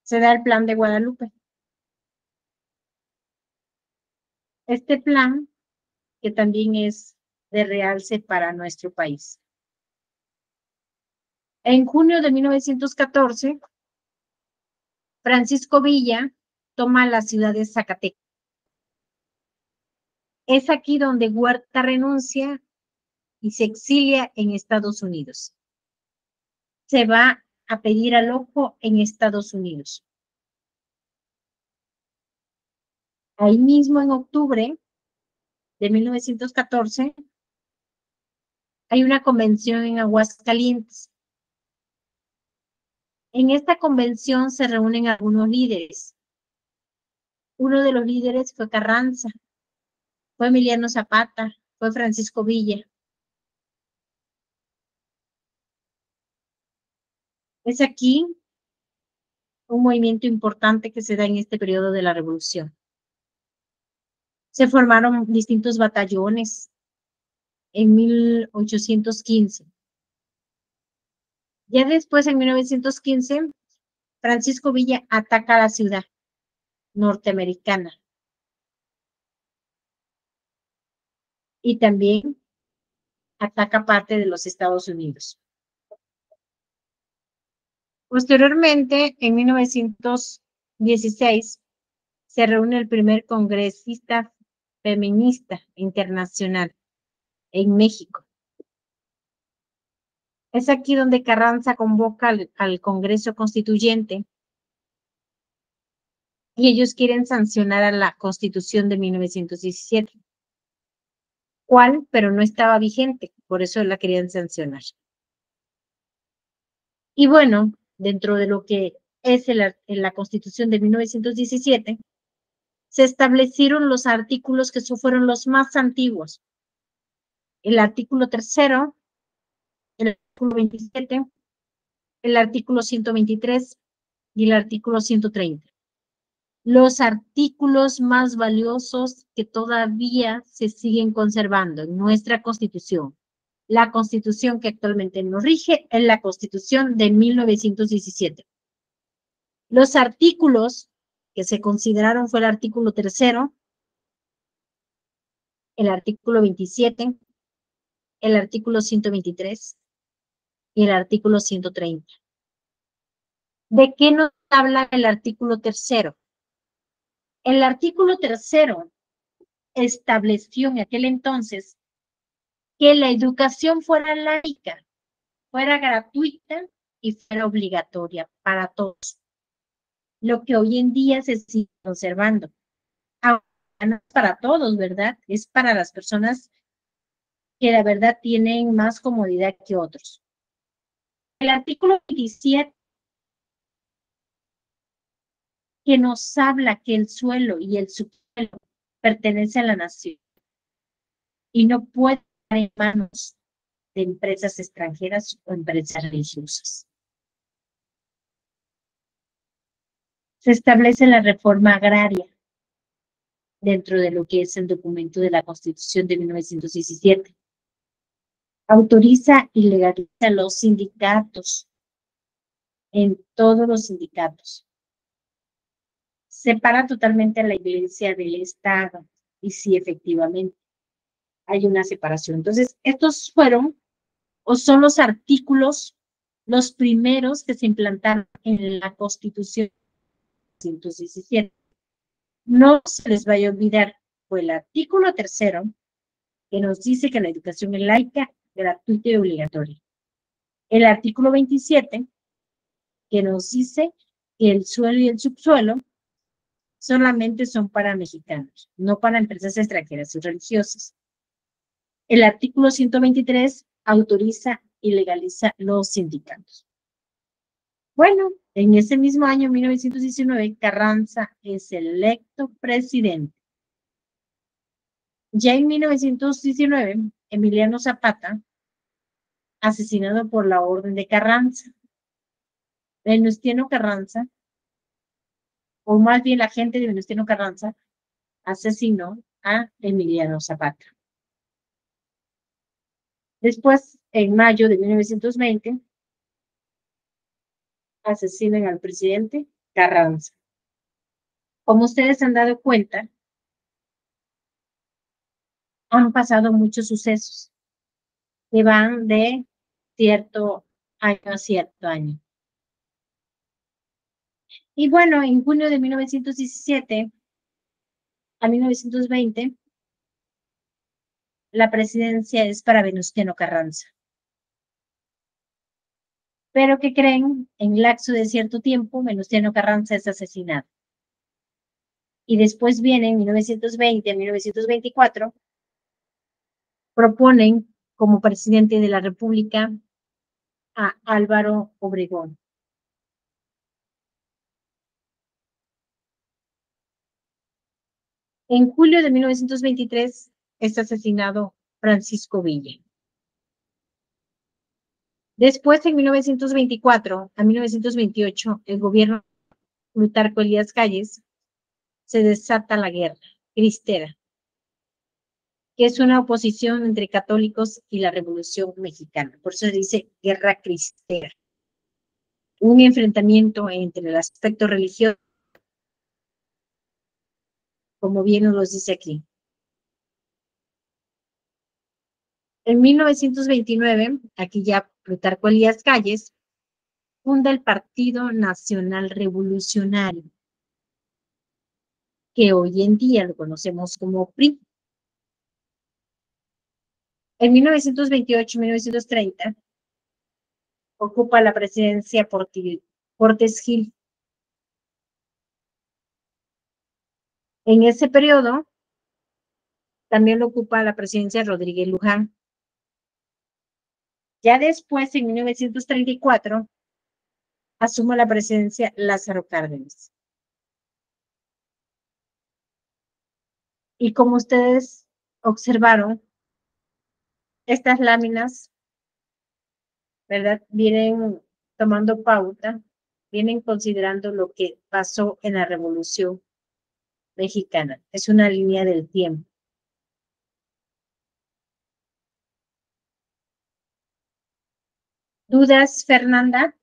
se da el Plan de Guadalupe. Este plan, que también es de realce para nuestro país. En junio de 1914, Francisco Villa toma la ciudad de Zacatecas. Es aquí donde Huerta renuncia y se exilia en Estados Unidos. Se va a pedir al ojo en Estados Unidos. Ahí mismo, en octubre de 1914, hay una convención en Aguascalientes. En esta convención se reúnen algunos líderes. Uno de los líderes fue Carranza, fue Emiliano Zapata, fue Francisco Villa. Es aquí un movimiento importante que se da en este periodo de la Revolución. Se formaron distintos batallones en 1815. Ya después, en 1915, Francisco Villa ataca la ciudad norteamericana. Y también ataca parte de los Estados Unidos. Posteriormente, en 1916, se reúne el primer congresista feminista internacional en México. Es aquí donde Carranza convoca al Congreso Constituyente y ellos quieren sancionar a la Constitución de 1917. ¿Cuál? Pero no estaba vigente, por eso la querían sancionar. Y bueno, dentro de lo que es la Constitución de 1917, se establecieron los artículos que fueron los más antiguos. El artículo 3º, el artículo 27, el artículo 123 y el artículo 130. Los artículos más valiosos que todavía se siguen conservando en nuestra Constitución. La Constitución que actualmente nos rige es la Constitución de 1917. Los artículos que se consideraron fue el artículo 3º, el artículo 27, el artículo 123 y el artículo 130. ¿De qué nos habla el artículo 3º? El artículo 3º estableció en aquel entonces que la educación fuera laica, fuera gratuita y fuera obligatoria para todos. Lo que hoy en día se sigue conservando. Ahora no es para todos, ¿verdad? Es para las personas que la verdad tienen más comodidad que otros. El artículo 27 que nos habla que el suelo y el subsuelo pertenece a la nación y no puede estar en manos de empresas extranjeras o empresas religiosas. Se establece la reforma agraria dentro de lo que es el documento de la Constitución de 1917. Autoriza y legaliza los sindicatos en todos los sindicatos. Separa totalmente a la Iglesia del Estado y sí, efectivamente, hay una separación. Entonces, estos fueron o son los artículos, los primeros que se implantaron en la Constitución de 1917. No se les vaya a olvidar, fue el artículo 3º que nos dice que la educación es laica, gratuita y obligatoria. El artículo 27 que nos dice que el suelo y el subsuelo solamente son para mexicanos, no para empresas extranjeras y religiosas. El artículo 123 autoriza y legaliza los sindicatos. Bueno, en ese mismo año, 1919, Carranza es electo presidente. Ya en 1919, Emiliano Zapata, asesinado por la orden de Carranza. Venustiano Carranza, o más bien la gente de Venustiano Carranza, asesinó a Emiliano Zapata. Después, en mayo de 1920, asesinan al presidente Carranza. Como ustedes se han dado cuenta, han pasado muchos sucesos que van de cierto año a cierto año. Y bueno, en junio de 1917 a 1920, la presidencia es para Venustiano Carranza. Pero ¿qué creen? En lapso de cierto tiempo, Venustiano Carranza es asesinado. Y después viene, en 1920 a 1924, proponen como presidente de la República a Álvaro Obregón. En julio de 1923 es asesinado Francisco Villa. Después, en 1924 a 1928, el gobierno de Plutarco Elías Calles se desata la guerra cristera, que es una oposición entre católicos y la Revolución Mexicana. Por eso se dice guerra cristera. Un enfrentamiento entre el aspecto religioso, como bien nos lo dice aquí. En 1929, aquí ya Plutarco Elías Calles funda el Partido Nacional Revolucionario, que hoy en día lo conocemos como PRI. En 1928-1930 ocupa la presidencia Portes Gil. En ese periodo también lo ocupa la presidencia Rodríguez Luján. Ya después, en 1934, asume la presidencia Lázaro Cárdenas. Y como ustedes observaron, estas láminas, ¿verdad? Vienen tomando pauta, vienen considerando lo que pasó en la Revolución Mexicana. Es una línea del tiempo. ¿Dudas, Fernanda?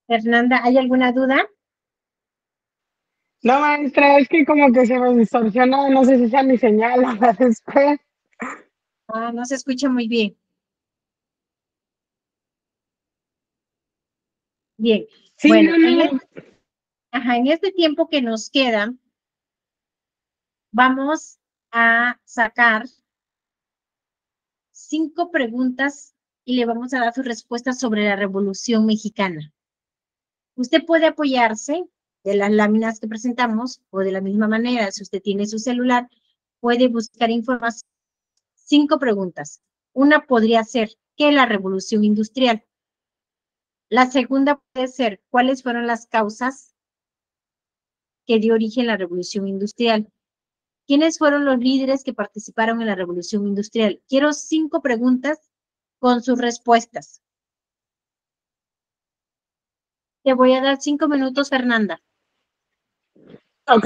Fernanda, ¿hay alguna duda? No, maestra, es que como que se me distorsiona, no sé si sea mi señal o la después. Ah, no se escucha muy bien. Bien, Sí, bueno, no, no. en este tiempo que nos queda, vamos a sacar 5 preguntas y le vamos a dar su respuesta sobre la Revolución Mexicana. Usted puede apoyarse de las láminas que presentamos o de la misma manera, si usted tiene su celular, puede buscar información. 5 preguntas. Una podría ser, ¿qué es la Revolución Industrial? La segunda puede ser, ¿cuáles fueron las causas que dio origen a la Revolución Industrial? ¿Quiénes fueron los líderes que participaron en la Revolución Industrial? Quiero 5 preguntas con sus respuestas. Te voy a dar 5 minutos, Fernanda. Ok.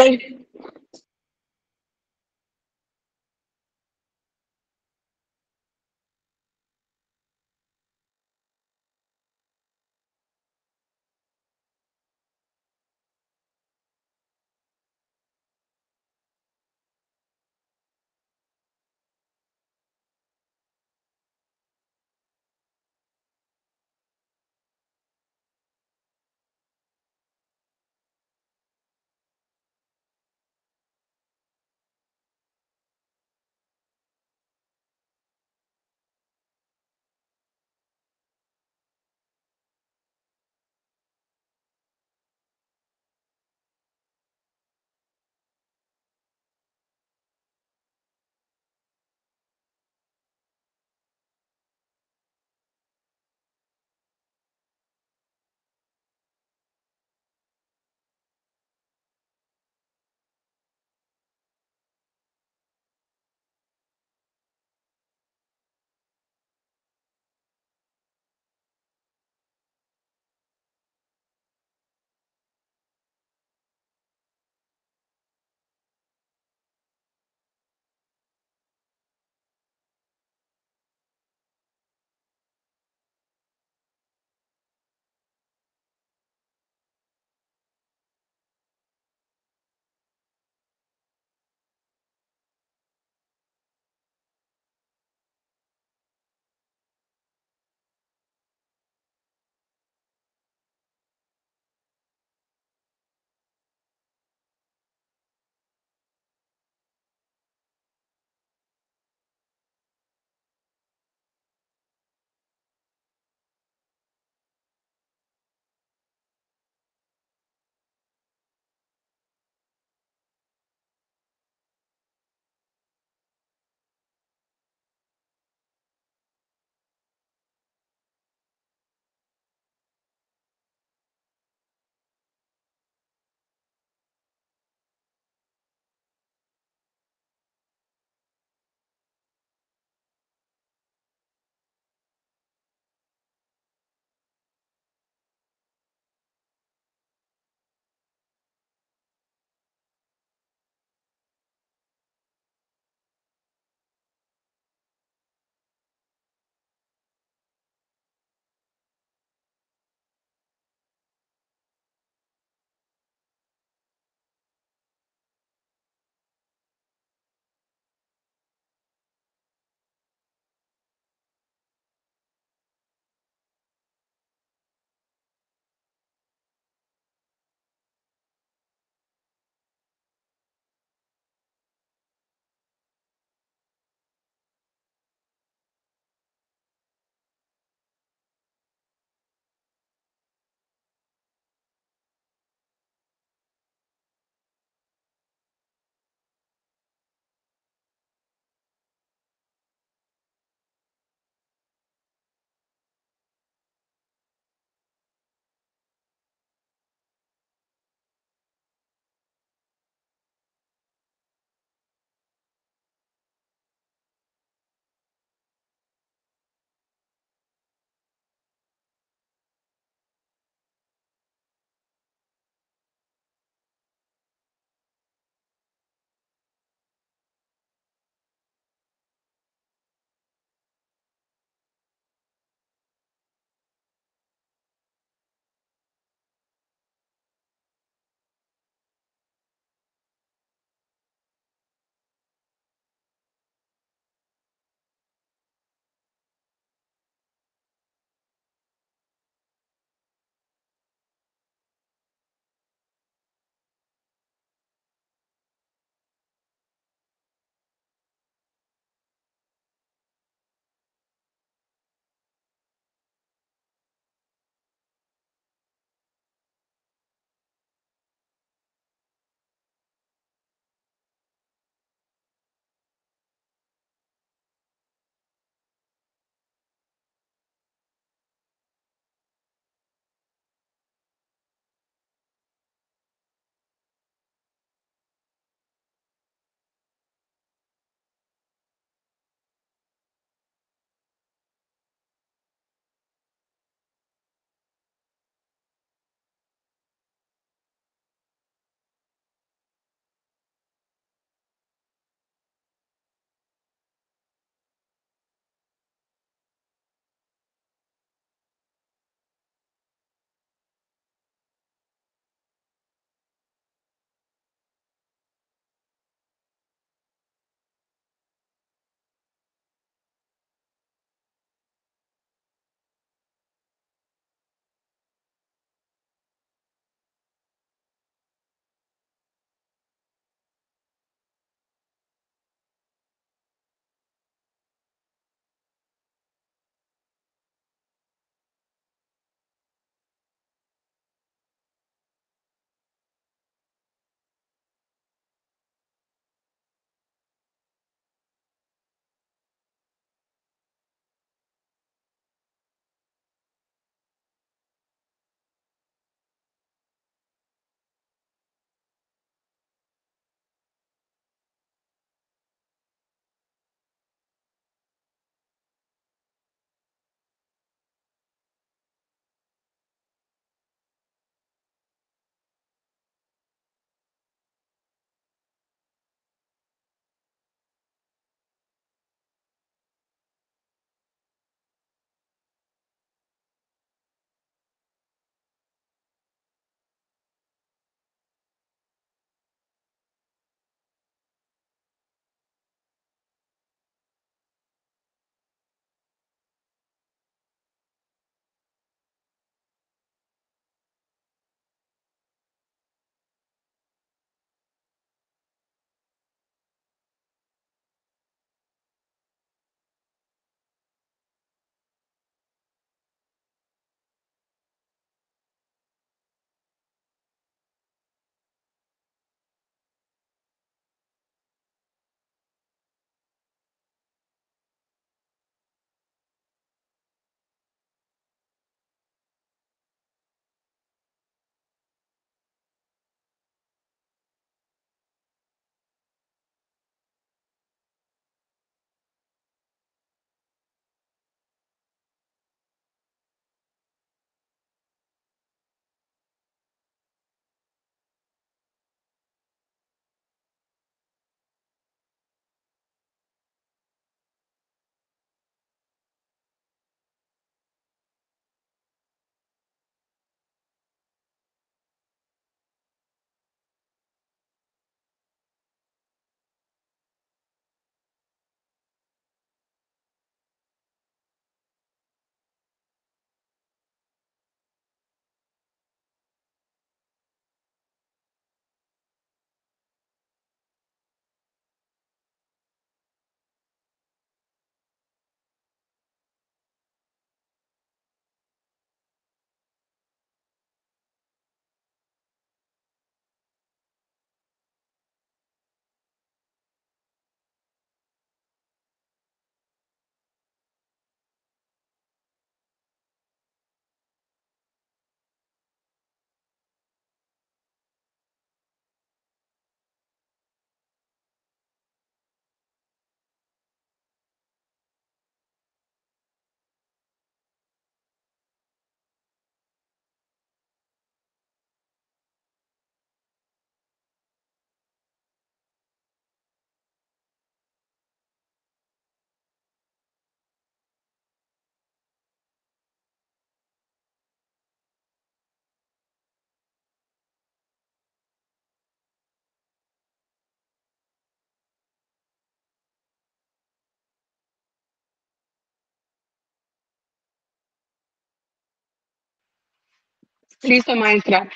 Listo, maestra.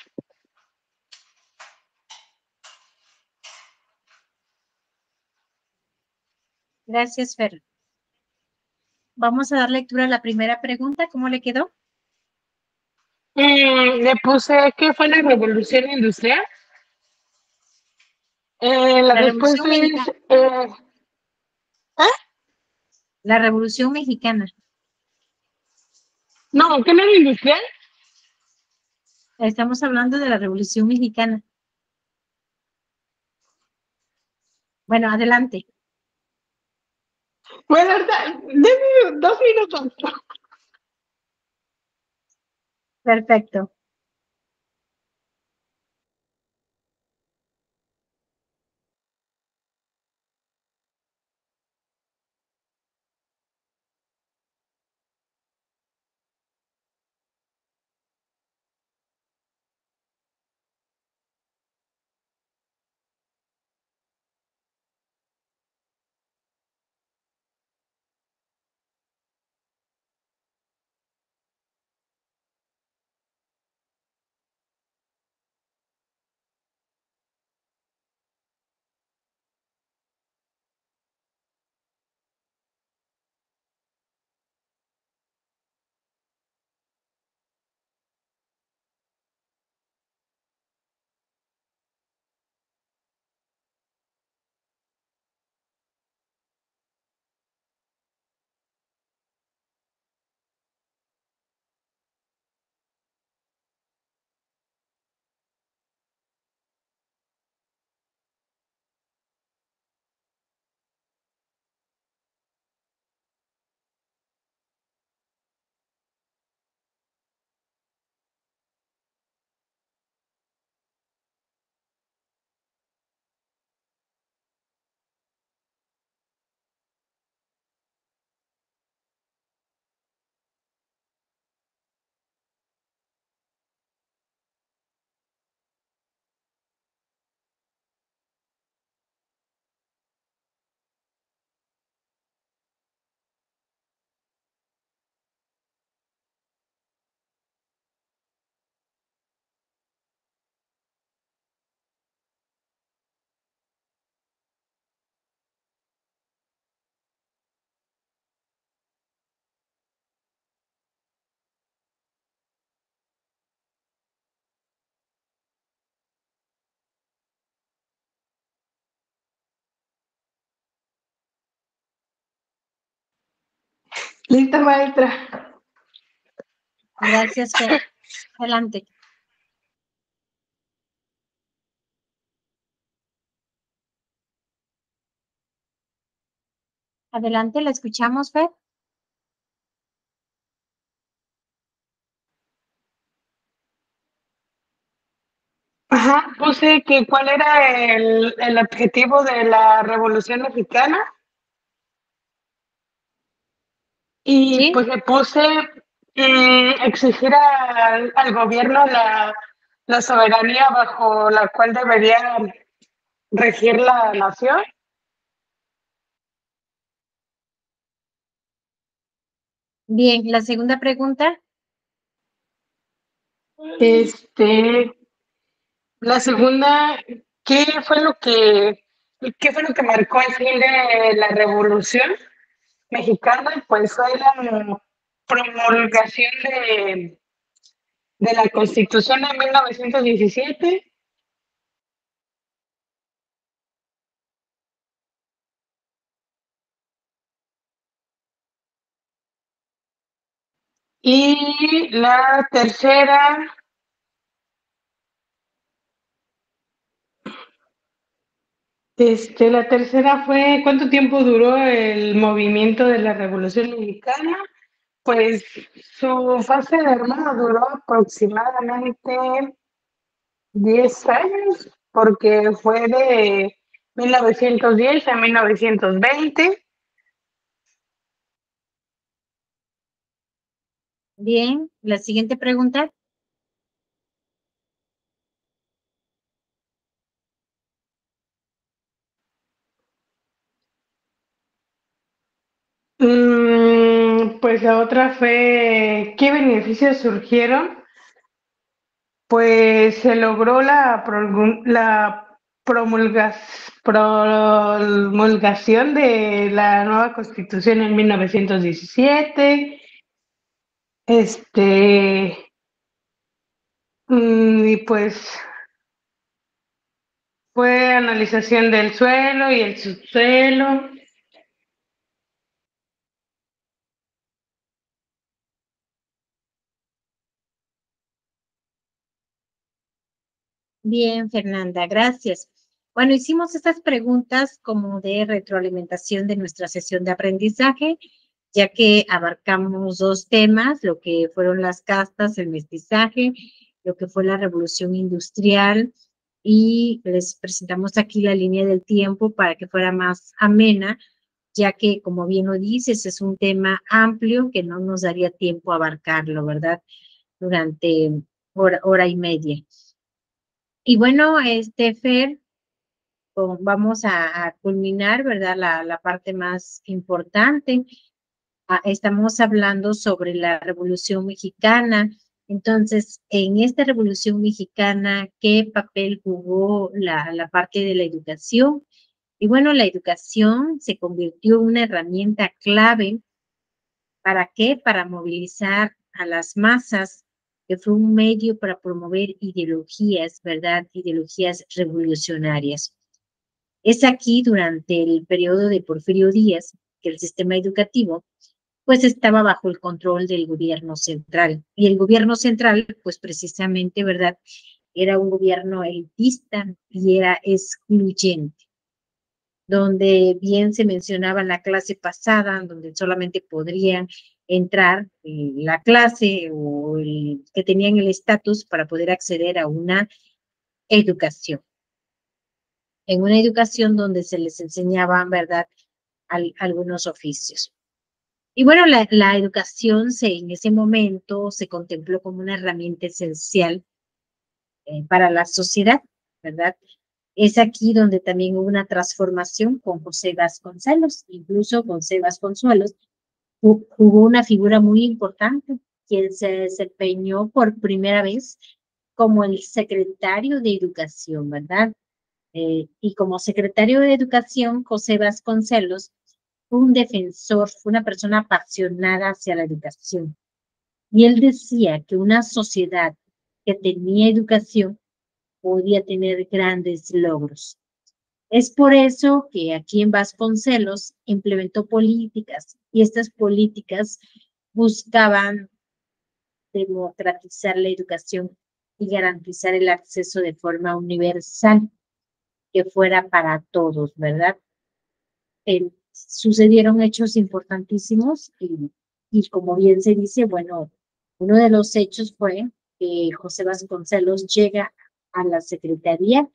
Gracias, Fer. Vamos a dar lectura a la primera pregunta. ¿Cómo le quedó? Le puse, ¿qué fue la revolución industrial? La La Revolución respuesta es, Mexicana. ¿ah? La Revolución Mexicana. No, ¿qué no era industrial? Estamos hablando de la Revolución Mexicana. Bueno, adelante. Bueno, ahorita, denme 2 minutos. Perfecto. Lista, maestra. Gracias, Fer. Adelante. Adelante, la escuchamos, Fer. Ajá, puse que cuál era el objetivo de la Revolución Mexicana y ¿Sí? pues le puse exigir al gobierno la soberanía bajo la cual debería regir la nación. Bien, la segunda pregunta. Este, la segunda, qué fue lo que marcó el fin de la Revolución Mexicana? Pues fue la promulgación de la Constitución de 1917 y la tercera fue ¿cuánto tiempo duró el movimiento de la Revolución Mexicana? Pues su fase de armada duró aproximadamente 10 años, porque fue de 1910 a 1920. Bien, la siguiente pregunta. Pues la otra fue, ¿qué beneficios surgieron pues se logró la promulgación de la nueva Constitución en 1917. Este, y pues fue analización del suelo y el subsuelo. Bien, Fernanda, gracias. Bueno, hicimos estas preguntas como de retroalimentación de nuestra sesión de aprendizaje, ya que abarcamos dos temas, lo que fueron las castas, el mestizaje, lo que fue la revolución industrial, y les presentamos aquí la línea del tiempo para que fuera más amena, ya que, como bien lo dices, es un tema amplio que no nos daría tiempo a abarcarlo, ¿verdad? Durante hora y media. Y bueno, Fer, vamos a culminar, ¿verdad? La parte más importante. Estamos hablando sobre la Revolución Mexicana. Entonces, en esta Revolución Mexicana, ¿qué papel jugó la parte de la educación? Y bueno, la educación se convirtió en una herramienta clave. ¿Para qué? Para movilizar a las masas, que fue un medio para promover ideologías, ¿verdad? Ideologías revolucionarias. Es aquí, durante el periodo de Porfirio Díaz, que el sistema educativo pues estaba bajo el control del gobierno central. Y el gobierno central, pues precisamente, ¿verdad? Era un gobierno elitista y era excluyente, donde bien se mencionaba en la clase pasada, donde solamente podrían entrar la clase o el que tenían el estatus para poder acceder a una educación, en una educación donde se les enseñaban, ¿verdad?, algunos oficios. Y bueno, la educación en ese momento se contempló como una herramienta esencial para la sociedad, ¿verdad? Es aquí donde también hubo una transformación con José Vasconcelos. Incluso José Vasconcelos jugó una figura muy importante, quien se desempeñó por primera vez como el secretario de Educación, ¿verdad? Y como secretario de Educación, José Vasconcelos fue un defensor, fue una persona apasionada hacia la educación. Y él decía que una sociedad que tenía educación podía tener grandes logros. Es por eso que aquí en Vasconcelos implementó políticas, y estas políticas buscaban democratizar la educación y garantizar el acceso de forma universal, que fuera para todos, ¿verdad? Sucedieron hechos importantísimos y como bien se dice, bueno, uno de los hechos fue que José Vasconcelos llega a la Secretaría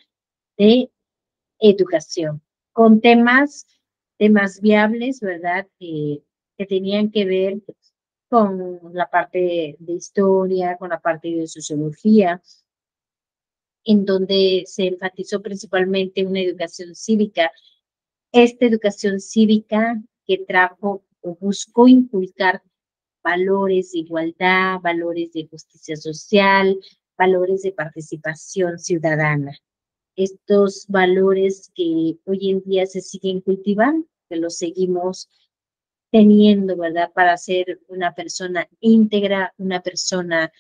de Educación con temas viables, ¿verdad? Que tenían que ver con la parte de historia, con la parte de sociología, en donde se enfatizó principalmente una educación cívica. Esta educación cívica que trajo o buscó inculcar valores de igualdad, valores de justicia social, valores de participación ciudadana. Estos valores que hoy en día se siguen cultivando, que los seguimos teniendo, ¿verdad? Para ser una persona íntegra, una persona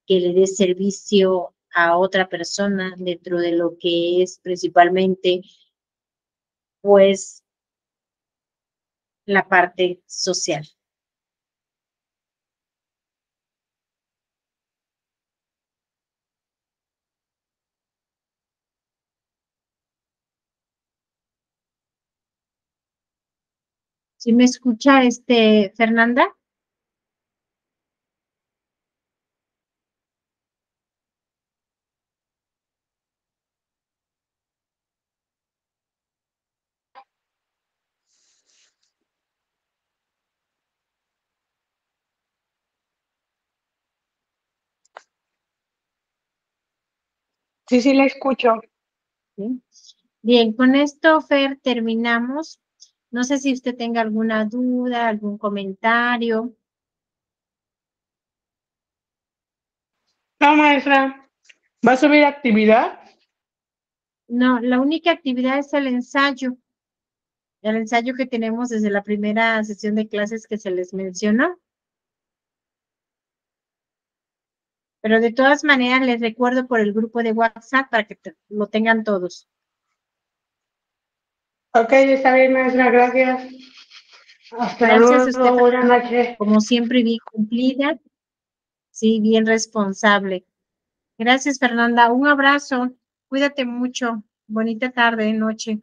que le dé servicio a otra persona dentro de lo que es principalmente, pues, la parte social. ¿Sí me escucha, Fernanda? Sí, sí, la escucho. ¿Sí? Bien, con esto, Fer, terminamos. No sé si usted tenga alguna duda, algún comentario. No, maestra. ¿Va a subir actividad? No, la única actividad es el ensayo que tenemos desde la primera sesión de clases que se les mencionó. Pero de todas maneras les recuerdo por el grupo de WhatsApp para que lo tengan todos. Ok, está bien, maestra, gracias. Hasta Gracias a usted, luego, buenas noches. como siempre, bien cumplida, sí, bien responsable. Gracias, Fernanda. Un abrazo. Cuídate mucho. Bonita tarde, noche.